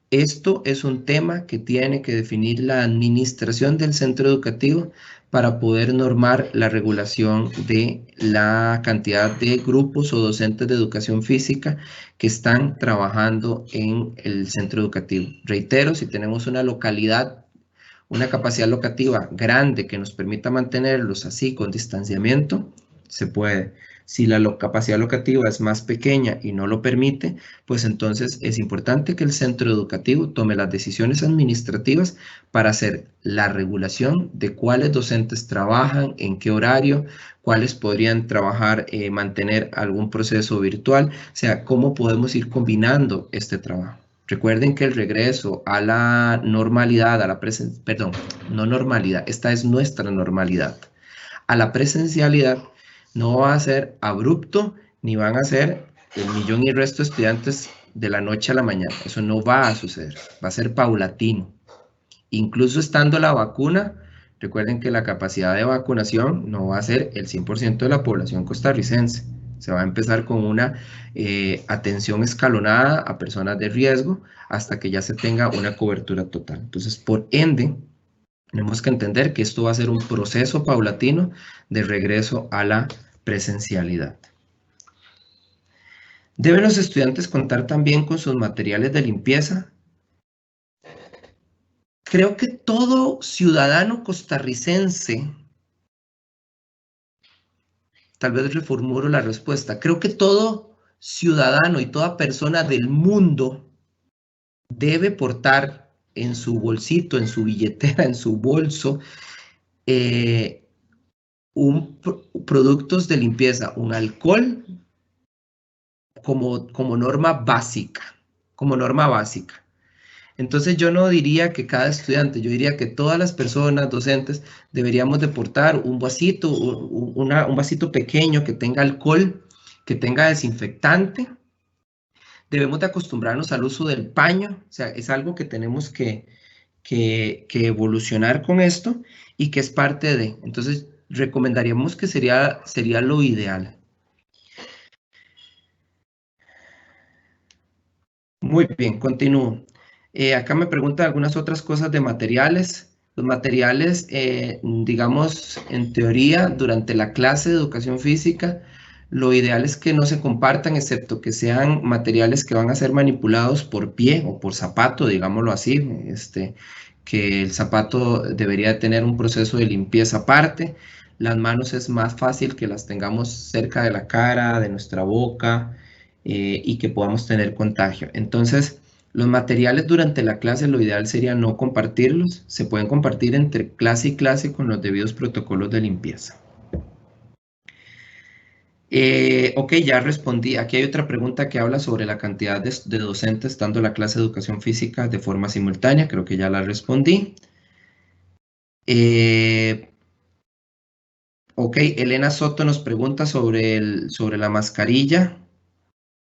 Esto es un tema que tiene que definir la administración del centro educativo para poder normar la regulación de la cantidad de grupos o docentes de educación física que están trabajando en el centro educativo. Reitero, si tenemos una localidad, una capacidad locativa grande que nos permita mantenerlos así con distanciamiento, se puede. Si la capacidad locativa es más pequeña y no lo permite, pues entonces es importante que el centro educativo tome las decisiones administrativas para hacer la regulación de cuáles docentes trabajan, en qué horario, cuáles podrían trabajar, mantener algún proceso virtual, o sea, cómo podemos ir combinando este trabajo. Recuerden que el regreso a la normalidad, no normalidad, esta es nuestra normalidad. A la presencialidad no va a ser abrupto, ni van a ser el millón y resto de estudiantes de la noche a la mañana. Eso no va a suceder, va a ser paulatino. Incluso estando la vacuna, recuerden que la capacidad de vacunación no va a ser el 100% de la población costarricense. Se va a empezar con una atención escalonada a personas de riesgo hasta que ya se tenga una cobertura total. Entonces, por ende, tenemos que entender que esto va a ser un proceso paulatino de regreso a la presencialidad. ¿Deben los estudiantes contar también con sus materiales de limpieza? Creo que todo ciudadano costarricense, tal vez reformulo la respuesta, creo que todo ciudadano y toda persona del mundo debe portar en su bolsito, en su billetera, en su bolso, productos de limpieza, un alcohol como norma básica, Entonces yo no diría que cada estudiante, yo diría que todas las personas docentes deberíamos de portar un vasito, un vasito pequeño que tenga alcohol, que tenga desinfectante. Debemos de acostumbrarnos al uso del paño, o sea, es algo que tenemos que evolucionar con esto y que es parte de. Entonces recomendaríamos que sería lo ideal. Muy bien, continúo. Acá me preguntan algunas otras cosas de materiales. Los materiales, digamos, en teoría, durante la clase de educación física, lo ideal es que no se compartan, excepto que sean materiales que van a ser manipulados por pie o por zapato, digámoslo así. Que el zapato debería tener un proceso de limpieza aparte. Las manos es más fácil que las tengamos cerca de la cara, de nuestra boca, y que podamos tener contagio. Entonces, los materiales durante la clase lo ideal sería no compartirlos. Se pueden compartir entre clase y clase con los debidos protocolos de limpieza. Ok, ya respondí. Aquí hay otra pregunta que habla sobre la cantidad de docentes dando la clase de educación física de forma simultánea. Creo que ya la respondí. Ok, Elena Soto nos pregunta sobre la mascarilla.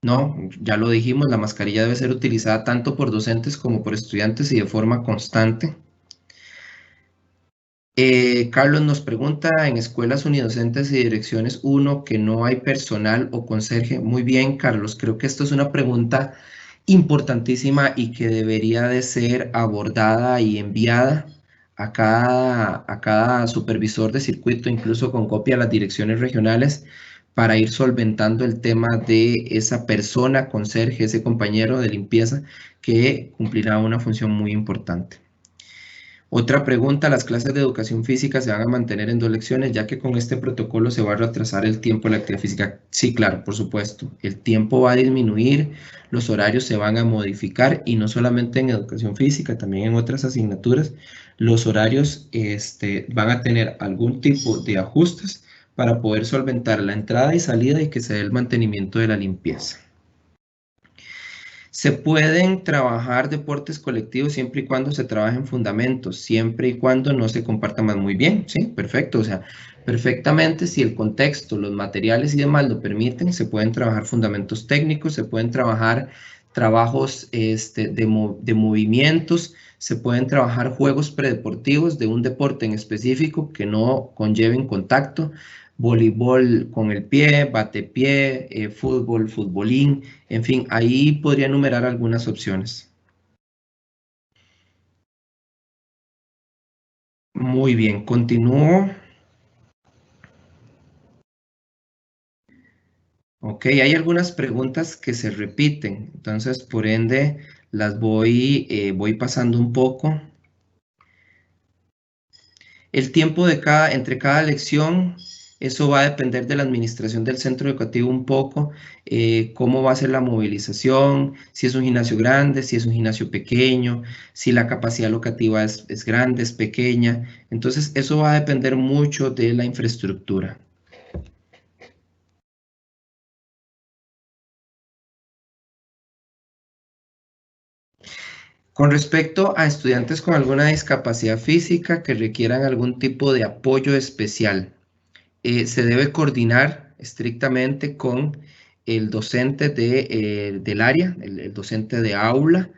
No, ya lo dijimos, la mascarilla debe ser utilizada tanto por docentes como por estudiantes y de forma constante. Carlos nos pregunta, en escuelas unidocentes y direcciones 1, que no hay personal o conserje. Muy bien, Carlos, creo que esto es una pregunta importantísima y que debería de ser abordada y enviada a cada supervisor de circuito, incluso con copia a las direcciones regionales, para ir solventando el tema de esa persona, conserje, ese compañero de limpieza que cumplirá una función muy importante. Otra pregunta, ¿las clases de educación física se van a mantener en 2 lecciones, ya que con este protocolo se va a retrasar el tiempo de la actividad física? Sí, claro, por supuesto. El tiempo va a disminuir, los horarios se van a modificar, y no solamente en educación física, también en otras asignaturas, los horarios van a tener algún tipo de ajustes para poder solventar la entrada y salida y que se dé el mantenimiento de la limpieza. Se pueden trabajar deportes colectivos siempre y cuando se trabajen fundamentos, siempre y cuando no se compartan más. Muy bien, sí, perfecto. O sea, perfectamente, si el contexto, los materiales y demás lo permiten, se pueden trabajar fundamentos técnicos, se pueden trabajar trabajos de movimientos, se pueden trabajar juegos predeportivos de un deporte en específico que no conlleven contacto. Voleibol con el pie, batepié, fútbol, futbolín, en fin, ahí podría enumerar algunas opciones. Muy bien, continúo. Ok, hay algunas preguntas que se repiten, entonces por ende las voy pasando un poco. El tiempo entre cada lección Eso va a depender de la administración del centro educativo un poco, cómo va a ser la movilización, si es un gimnasio grande, si es un gimnasio pequeño, si la capacidad locativa es grande, es pequeña. Entonces, eso va a depender mucho de la infraestructura. Con respecto a estudiantes con alguna discapacidad física que requieran algún tipo de apoyo especial, se debe coordinar estrictamente con el docente del área, el docente de aula,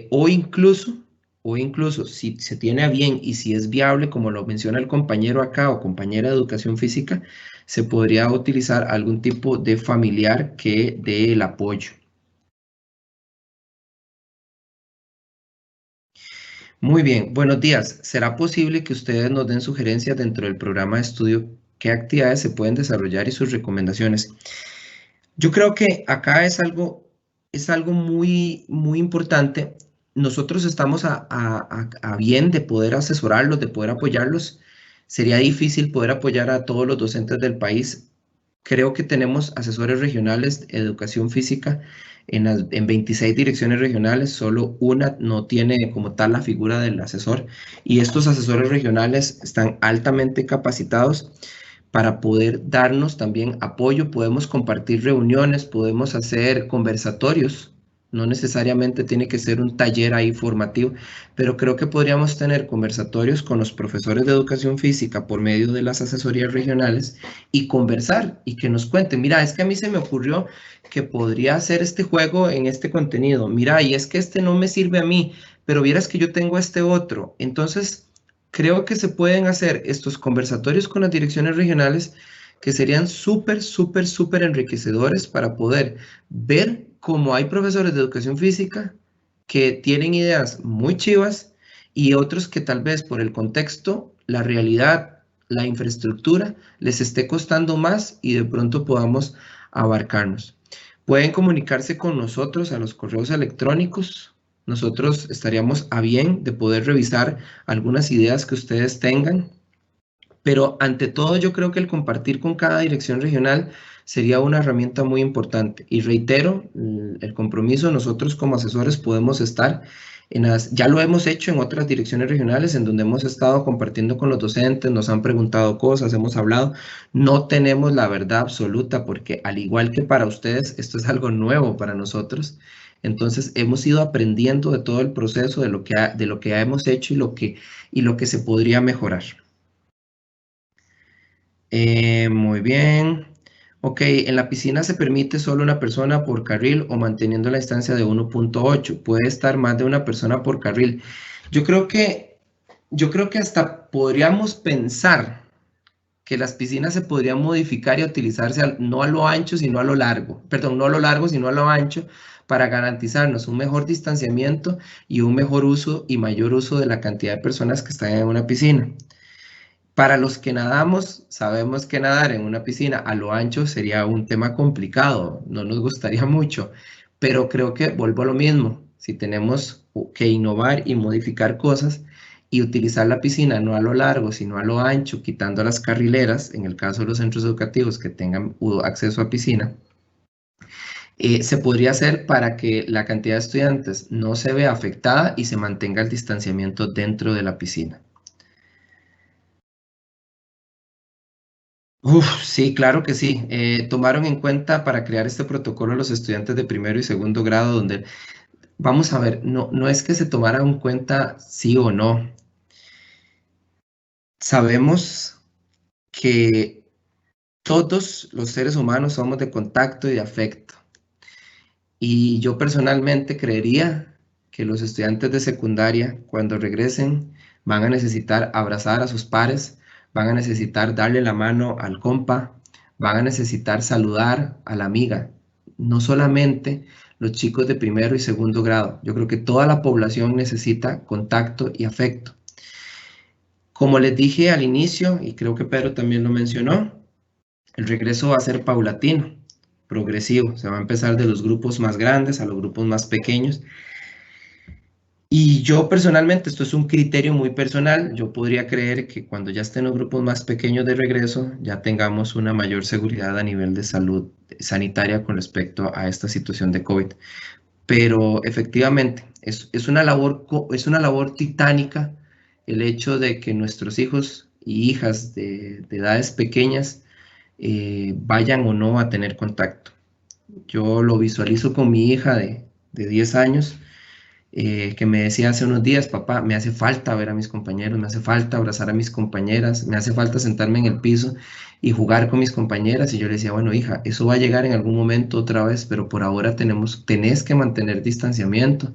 o incluso si se tiene a bien y si es viable, como lo menciona el compañero acá o compañera de educación física, se podría utilizar algún tipo de familiar que dé el apoyo. Muy bien, buenos días. ¿Será posible que ustedes nos den sugerencias dentro del programa de estudio? ¿Qué actividades se pueden desarrollar y sus recomendaciones? Yo creo que acá es algo muy, muy importante. Nosotros estamos a bien de poder asesorarlos, de poder apoyarlos. Sería difícil poder apoyar a todos los docentes del país. Creo que tenemos asesores regionales de educación física en 26 direcciones regionales, solo una no tiene como tal la figura del asesor, y estos asesores regionales están altamente capacitados para poder darnos también apoyo. Podemos compartir reuniones, podemos hacer conversatorios. No necesariamente tiene que ser un taller ahí formativo, pero creo que podríamos tener conversatorios con los profesores de educación física por medio de las asesorías regionales y conversar y que nos cuenten, mira, es que a mí se me ocurrió que podría hacer este juego en este contenido, mira, y es que este no me sirve a mí, pero vieras que yo tengo este otro. Entonces, creo que se pueden hacer estos conversatorios con las direcciones regionales que serían súper, súper, súper enriquecedores para poder ver cómo hay profesores de educación física que tienen ideas muy chivas y otros que tal vez por el contexto, la realidad, la infraestructura les esté costando más y de pronto podamos abarcarnos. Pueden comunicarse con nosotros a los correos electrónicos. Nosotros estaríamos a bien de poder revisar algunas ideas que ustedes tengan, pero ante todo yo creo que el compartir con cada dirección regional sería una herramienta muy importante. Y reitero, el compromiso, nosotros como asesores podemos estar ya lo hemos hecho en otras direcciones regionales en donde hemos estado compartiendo con los docentes, nos han preguntado cosas, hemos hablado. No tenemos la verdad absoluta porque al igual que para ustedes, esto es algo nuevo para nosotros. Entonces hemos ido aprendiendo de todo el proceso, de lo que hemos hecho y lo que se podría mejorar. Muy bien. Ok, en la piscina se permite solo una persona por carril o manteniendo la distancia de 1.8. Puede estar más de una persona por carril. Yo creo que hasta podríamos pensar que las piscinas se podrían modificar y utilizarse no a lo ancho, sino a lo largo. Perdón, no a lo largo, sino a lo ancho, para garantizarnos un mejor distanciamiento y un mejor uso y mayor uso de la cantidad de personas que están en una piscina. Para los que nadamos, sabemos que nadar en una piscina a lo ancho sería un tema complicado, no nos gustaría mucho, pero creo que vuelvo a lo mismo, si tenemos que innovar y modificar cosas y utilizar la piscina no a lo largo, sino a lo ancho, quitando las carrileras, en el caso de los centros educativos que tengan acceso a piscina, se podría hacer para que la cantidad de estudiantes no se vea afectada y se mantenga el distanciamiento dentro de la piscina. Sí, claro que sí. Tomaron en cuenta para crear este protocolo los estudiantes de primero y segundo grado, donde, vamos a ver, no es que se tomaran en cuenta sí o no. Sabemos que todos los seres humanos somos de contacto y de afecto. Y yo personalmente creería que los estudiantes de secundaria, cuando regresen, van a necesitar abrazar a sus pares, van a necesitar darle la mano al compa, van a necesitar saludar a la amiga. No solamente los chicos de primero y segundo grado. Yo creo que toda la población necesita contacto y afecto. Como les dije al inicio, y creo que Pedro también lo mencionó, el regreso va a ser paulatino, progresivo. Se va a empezar de los grupos más grandes a los grupos más pequeños. Y yo personalmente, esto es un criterio muy personal, yo podría creer que cuando ya estén los grupos más pequeños de regreso, ya tengamos una mayor seguridad a nivel de salud sanitaria con respecto a esta situación de COVID. Pero efectivamente, es una labor titánica el hecho de que nuestros hijos y hijas de edades pequeñas vayan o no a tener contacto. Yo lo visualizo con mi hija de 10 años, que me decía hace unos días: papá, me hace falta ver a mis compañeros, me hace falta abrazar a mis compañeras, me hace falta sentarme en el piso y jugar con mis compañeras. Y yo le decía: bueno, hija, eso va a llegar en algún momento otra vez, pero por ahora tenés que mantener distanciamiento.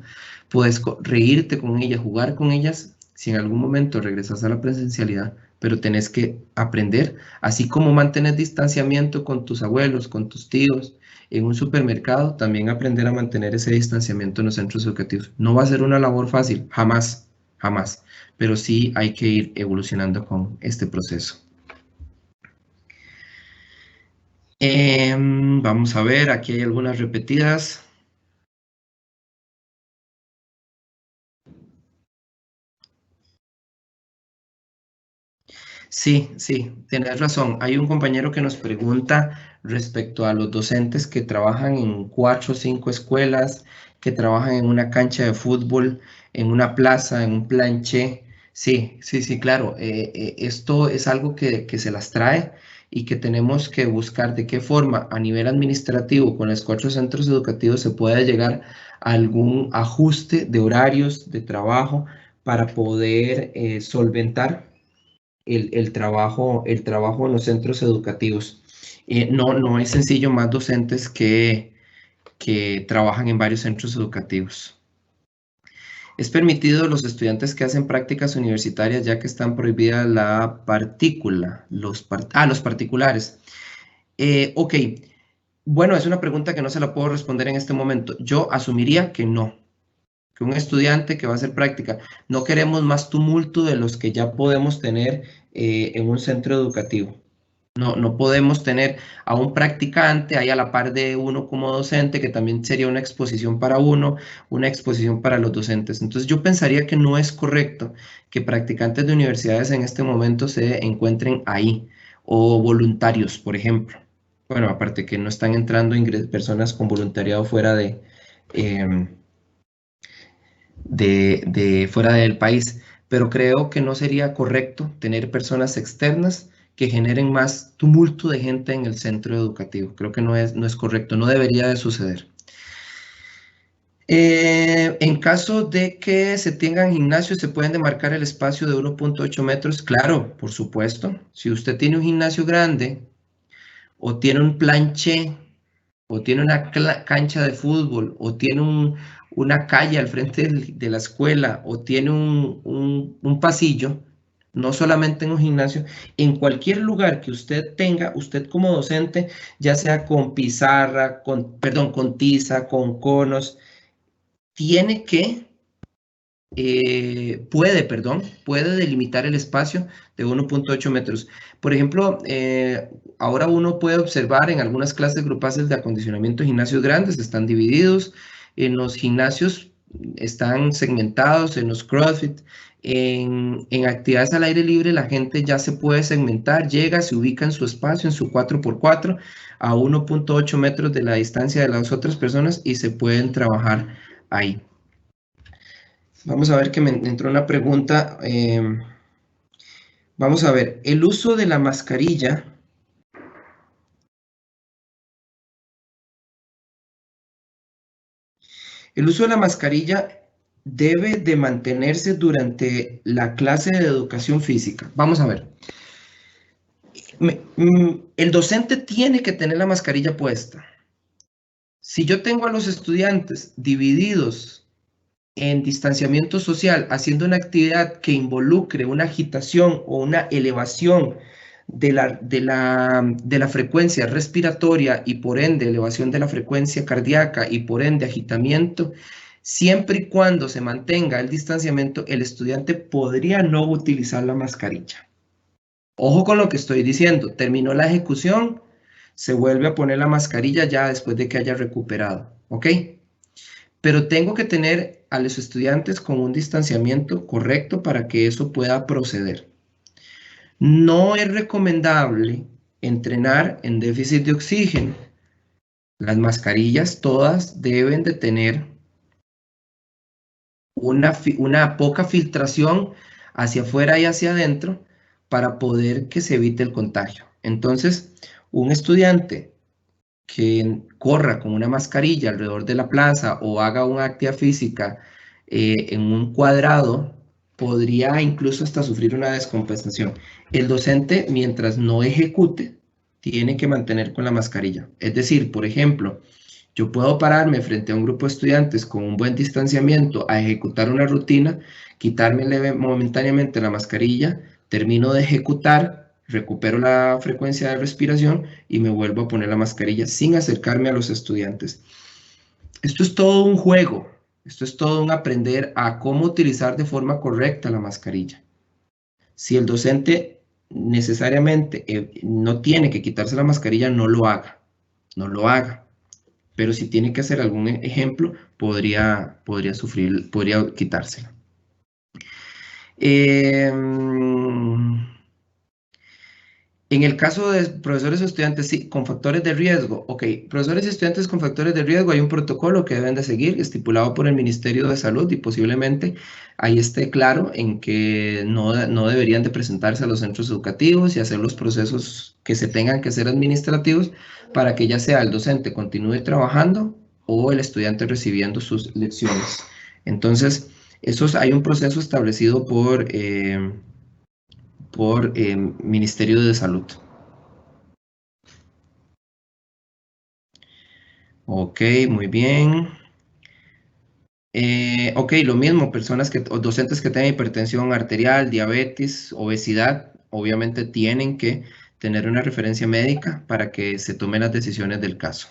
Puedes reírte con ellas, jugar con ellas, si en algún momento regresas a la presencialidad, pero tenés que aprender, así como mantener distanciamiento con tus abuelos, con tus tíos, en un supermercado, también aprender a mantener ese distanciamiento en los centros educativos. No va a ser una labor fácil, jamás, jamás, pero sí hay que ir evolucionando con este proceso. Vamos a ver, aquí hay algunas repetidas. Sí, sí, tienes razón. Hay un compañero que nos pregunta respecto a los docentes que trabajan en 4 o 5 escuelas, que trabajan en una cancha de fútbol, en una plaza, en un planché. Sí, sí, sí, claro. Esto es algo que se las trae y que tenemos que buscar de qué forma a nivel administrativo con los 4 centros educativos se puede llegar a algún ajuste de horarios de trabajo para poder solventar el trabajo en los centros educativos. No es sencillo, más docentes que trabajan en varios centros educativos. Es permitido los estudiantes que hacen prácticas universitarias, ya que están prohibidas la partícula, los particulares. Ok, bueno, es una pregunta que no se la puedo responder en este momento. Yo asumiría que no, que un estudiante que va a hacer práctica, no queremos más tumulto de los que ya podemos tener en un centro educativo. No podemos tener a un practicante ahí a la par de uno como docente, que también sería una exposición para uno, una exposición para los docentes. Entonces yo pensaría que no es correcto que practicantes de universidades en este momento se encuentren ahí, o voluntarios, por ejemplo. Bueno, aparte que no están entrando personas con voluntariado fuera fuera del país, pero creo que no sería correcto tener personas externas que generen más tumulto de gente en el centro educativo. Creo que no es correcto, no debería de suceder. En caso de que se tengan gimnasios, ¿se pueden demarcar el espacio de 1.8 metros? Claro, por supuesto. Si usted tiene un gimnasio grande o tiene un planché o tiene una cancha de fútbol, o tiene una calle al frente de la escuela, o tiene un pasillo, no solamente en un gimnasio, en cualquier lugar que usted tenga, usted como docente, ya sea con pizarra, con tiza, con conos, tiene que puede delimitar el espacio de 1.8 metros. Por ejemplo, ahora uno puede observar en algunas clases grupales de acondicionamiento gimnasios grandes, están divididos, en los gimnasios están segmentados, en los CrossFit, en actividades al aire libre la gente ya se puede segmentar, llega, se ubica en su espacio, en su 4x4, a 1.8 metros de la distancia de las otras personas y se pueden trabajar ahí. Vamos a ver que me entró una pregunta. Vamos a ver, el uso de la mascarilla. El uso de la mascarilla debe de mantenerse durante la clase de educación física. Vamos a ver. El docente tiene que tener la mascarilla puesta. Si yo tengo a los estudiantes divididos en distanciamiento social, haciendo una actividad que involucre una agitación o una elevación de la frecuencia respiratoria y por ende elevación de la frecuencia cardíaca y por ende agitamiento, siempre y cuando se mantenga el distanciamiento, el estudiante podría no utilizar la mascarilla. Ojo con lo que estoy diciendo, terminó la ejecución, se vuelve a poner la mascarilla ya después de que haya recuperado, ¿ok? Pero tengo que tener a los estudiantes con un distanciamiento correcto para que eso pueda proceder. No es recomendable entrenar en déficit de oxígeno. Las mascarillas todas deben de tener una poca filtración hacia afuera y hacia adentro para poder que se evite el contagio. Entonces, un estudiante que corra con una mascarilla alrededor de la plaza o haga una actividad física en un cuadrado, podría incluso hasta sufrir una descompensación. El docente, mientras no ejecute, tiene que mantener con la mascarilla. Es decir, por ejemplo, yo puedo pararme frente a un grupo de estudiantes con un buen distanciamiento a ejecutar una rutina, quitarme momentáneamente la mascarilla, termino de ejecutar, recupero la frecuencia de respiración y me vuelvo a poner la mascarilla sin acercarme a los estudiantes. Esto es todo un juego, esto es todo un aprender a cómo utilizar de forma correcta la mascarilla. Si el docente necesariamente no tiene que quitarse la mascarilla, no lo haga, no lo haga. Pero si tiene que hacer algún ejemplo, podría quitársela. En el caso de profesores o estudiantes, sí, con factores de riesgo. Ok, profesores y estudiantes con factores de riesgo, hay un protocolo que deben de seguir, estipulado por el Ministerio de Salud, y posiblemente ahí esté claro en que no deberían de presentarse a los centros educativos y hacer los procesos que se tengan que hacer administrativos para que ya sea el docente continúe trabajando o el estudiante recibiendo sus lecciones. Entonces, hay un proceso establecido por Ministerio de Salud. Ok, muy bien. Ok, lo mismo, docentes que tengan hipertensión arterial, diabetes, obesidad, obviamente tienen que tener una referencia médica para que se tomen las decisiones del caso.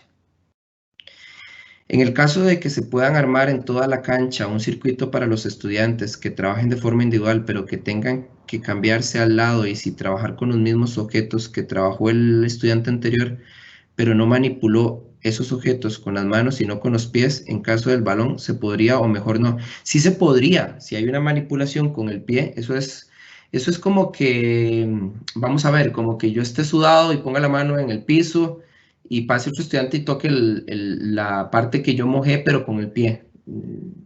En el caso de que se puedan armar en toda la cancha un circuito para los estudiantes que trabajen de forma individual, pero que tengan que cambiarse al lado y si trabajar con los mismos objetos que trabajó el estudiante anterior, pero no manipuló esos objetos con las manos sino con los pies, en caso del balón, se podría o mejor no. Sí se podría, si hay una manipulación con el pie, eso es como que, vamos a ver, como que yo esté sudado y ponga la mano en el piso y pase otro estudiante y toque la parte que yo mojé, pero con el pie.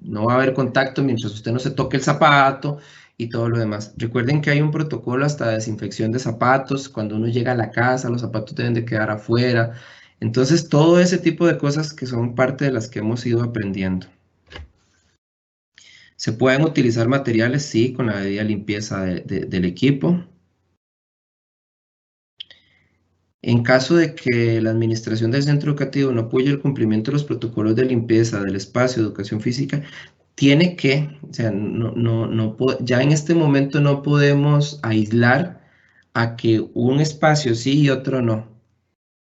No va a haber contacto mientras usted no se toque el zapato y todo lo demás. Recuerden que hay un protocolo hasta desinfección de zapatos. Cuando uno llega a la casa, los zapatos deben de quedar afuera. Entonces, todo ese tipo de cosas que son parte de las que hemos ido aprendiendo. ¿Se pueden utilizar materiales? Sí, con la debida limpieza del equipo. En caso de que la administración del centro educativo no apoye el cumplimiento de los protocolos de limpieza del espacio de educación física, tiene que, o sea, ya en este momento no podemos aislar a que un espacio sí y otro no.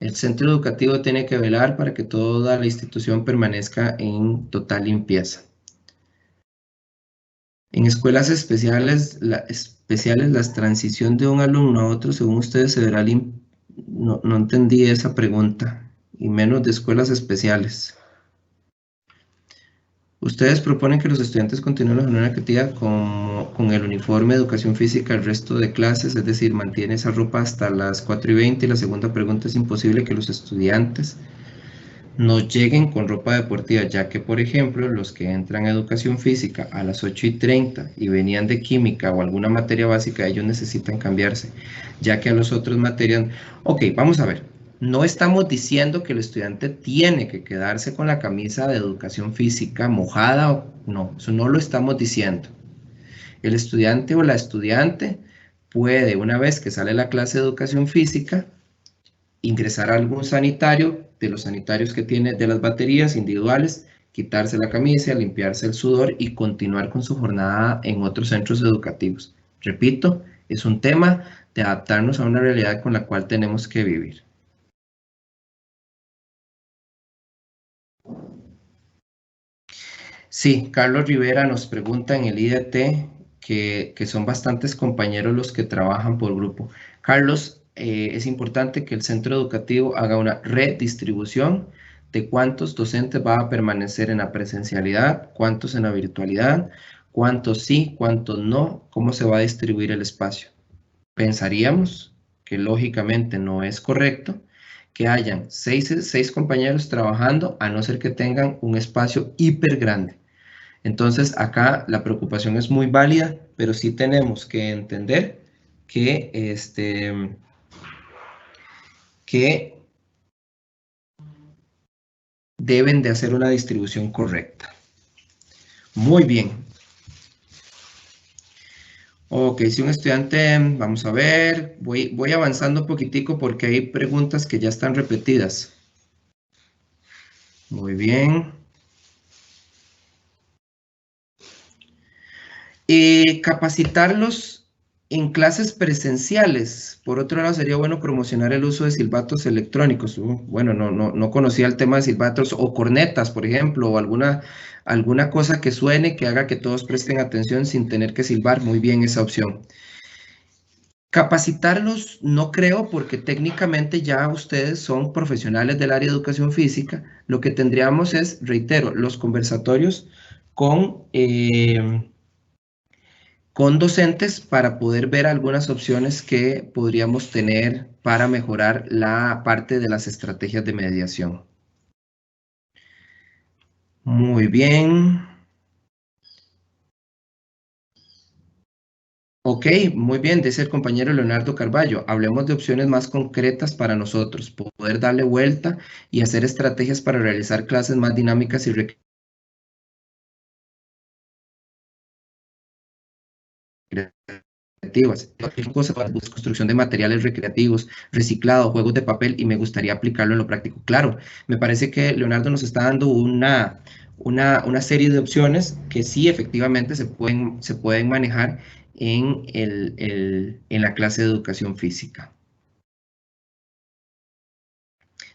El centro educativo tiene que velar para que toda la institución permanezca en total limpieza. En escuelas especiales, la transición de un alumno a otro, según ustedes, se verá no entendí esa pregunta, y menos de escuelas especiales. Ustedes proponen que los estudiantes continúen la jornada activa con el uniforme de educación física el resto de clases, es decir, mantiene esa ropa hasta las 4:20. Y la segunda pregunta, es imposible que los estudiantes no lleguen con ropa deportiva, ya que, por ejemplo, los que entran a educación física a las 8:30 y venían de química o alguna materia básica, ellos necesitan cambiarse, ya que a los otros materias... Ok, vamos a ver. No estamos diciendo que el estudiante tiene que quedarse con la camisa de educación física mojada, no, eso no lo estamos diciendo. El estudiante o la estudiante puede, una vez que sale la clase de educación física, ingresar a algún sanitario, de los sanitarios que tiene de las baterías individuales, quitarse la camisa, limpiarse el sudor y continuar con su jornada en otros centros educativos. Repito, es un tema de adaptarnos a una realidad con la cual tenemos que vivir. Sí, Carlos Rivera nos pregunta en el IDT que son bastantes compañeros los que trabajan por grupo. Carlos, es importante que el centro educativo haga una redistribución de cuántos docentes va a permanecer en la presencialidad, cuántos en la virtualidad, cuántos sí, cuántos no, cómo se va a distribuir el espacio. Pensaríamos que lógicamente no es correcto que hayan seis compañeros trabajando, a no ser que tengan un espacio hiper grande. Entonces, acá la preocupación es muy válida, pero sí tenemos que entender que, que deben de hacer una distribución correcta. Muy bien. Ok, si un estudiante, vamos a ver, voy avanzando un poquitico porque hay preguntas que ya están repetidas. Muy bien. Capacitarlos en clases presenciales. Por otro lado, sería bueno promocionar el uso de silbatos electrónicos. Bueno, no conocía el tema de silbatos o cornetas, por ejemplo, o alguna cosa que suene que haga que todos presten atención sin tener que silbar. Muy bien esa opción. Capacitarlos no creo, porque técnicamente ya ustedes son profesionales del área de educación física. Lo que tendríamos es, reitero, los conversatorios con docentes para poder ver algunas opciones que podríamos tener para mejorar la parte de las estrategias de mediación. Muy bien. Ok, muy bien, dice el compañero Leonardo Carballo. Hablemos de opciones más concretas para nosotros, poder darle vuelta y hacer estrategias para realizar clases más dinámicas y recreativas. Construcción de materiales recreativos, reciclado, juegos de papel, y me gustaría aplicarlo en lo práctico. Claro, me parece que Leonardo nos está dando una serie de opciones que sí efectivamente se pueden manejar en la clase de educación física.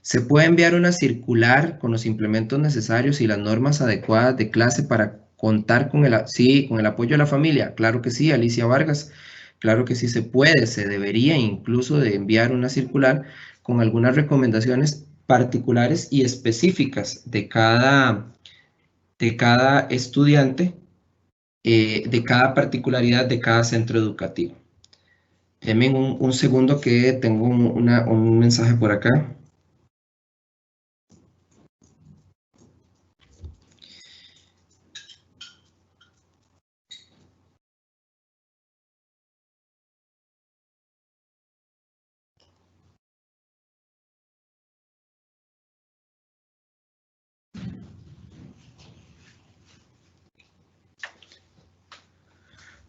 Se puede enviar una circular con los implementos necesarios y las normas adecuadas de clase para contar con el apoyo de la familia. Claro que sí, Alicia Vargas. Claro que sí se puede, se debería incluso de enviar una circular con algunas recomendaciones particulares y específicas de cada estudiante, de cada particularidad de cada centro educativo. Denme un segundo que tengo un mensaje por acá.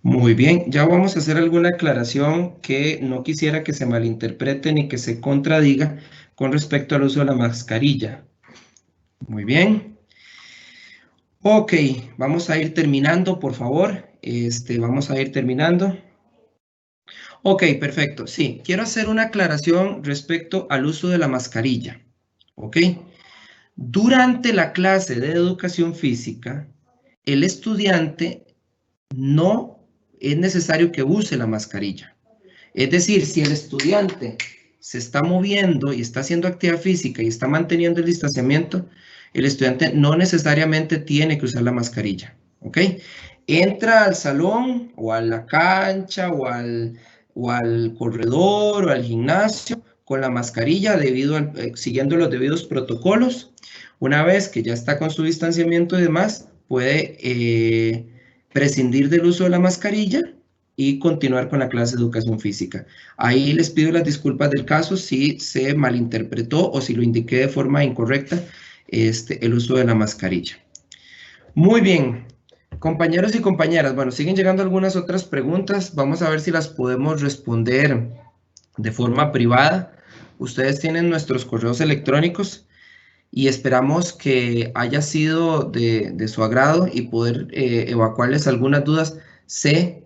Muy bien, ya vamos a hacer alguna aclaración que no quisiera que se malinterprete ni que se contradiga con respecto al uso de la mascarilla. Muy bien. Ok, vamos a ir terminando, por favor. Vamos a ir terminando. Ok, perfecto. Sí, quiero hacer una aclaración respecto al uso de la mascarilla. Ok. Durante la clase de educación física, el estudiante no es necesario que use la mascarilla. Es decir, si el estudiante se está moviendo y está haciendo actividad física y está manteniendo el distanciamiento, el estudiante no necesariamente tiene que usar la mascarilla, ¿ok? Entra al salón o a la cancha o al corredor o al gimnasio con la mascarilla siguiendo los debidos protocolos. Una vez que ya está con su distanciamiento y demás, puede prescindir del uso de la mascarilla y continuar con la clase de educación física. Ahí les pido las disculpas del caso si se malinterpretó o si lo indiqué de forma incorrecta, el uso de la mascarilla. Muy bien, compañeros y compañeras, bueno, siguen llegando algunas otras preguntas. Vamos a ver si las podemos responder de forma privada. Ustedes tienen nuestros correos electrónicos y esperamos que haya sido de su agrado y poder evacuarles algunas dudas. Sé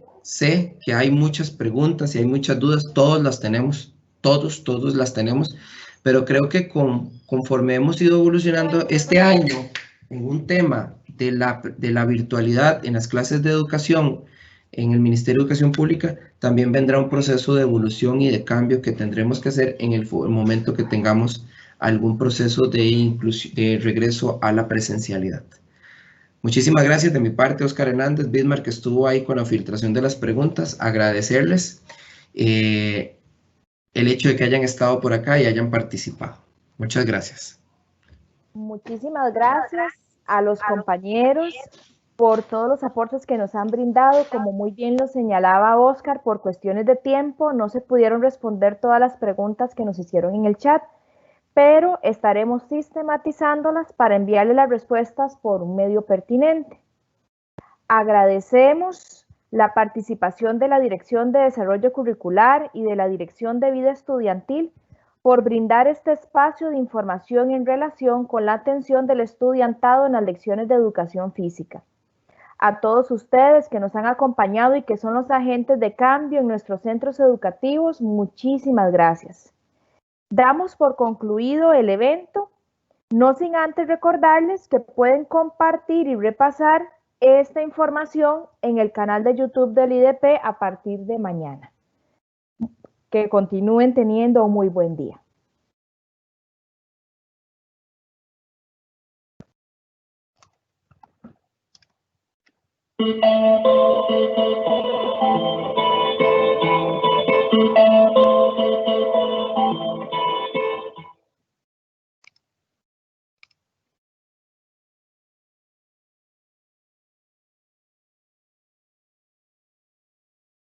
que hay muchas preguntas y hay muchas dudas, todos las tenemos, todos las tenemos, pero creo que conforme hemos ido evolucionando este año en un tema de la virtualidad en las clases de educación en el Ministerio de Educación Pública, también vendrá un proceso de evolución y de cambio que tendremos que hacer en el momento que tengamos algún proceso de regreso a la presencialidad. Muchísimas gracias de mi parte, Oscar Hernández, Bismarck, que estuvo ahí con la filtración de las preguntas. Agradecerles el hecho de que hayan estado por acá y hayan participado. Muchas gracias. Muchísimas gracias a los compañeros por todos los aportes que nos han brindado. Como muy bien lo señalaba Oscar, por cuestiones de tiempo no se pudieron responder todas las preguntas que nos hicieron en el chat, pero estaremos sistematizándolas para enviarle las respuestas por un medio pertinente. Agradecemos la participación de la Dirección de Desarrollo Curricular y de la Dirección de Vida Estudiantil por brindar este espacio de información en relación con la atención del estudiantado en las lecciones de educación física. A todos ustedes que nos han acompañado y que son los agentes de cambio en nuestros centros educativos, muchísimas gracias. Damos por concluido el evento, no sin antes recordarles que pueden compartir y repasar esta información en el canal de YouTube del IDP a partir de mañana. Que continúen teniendo un muy buen día.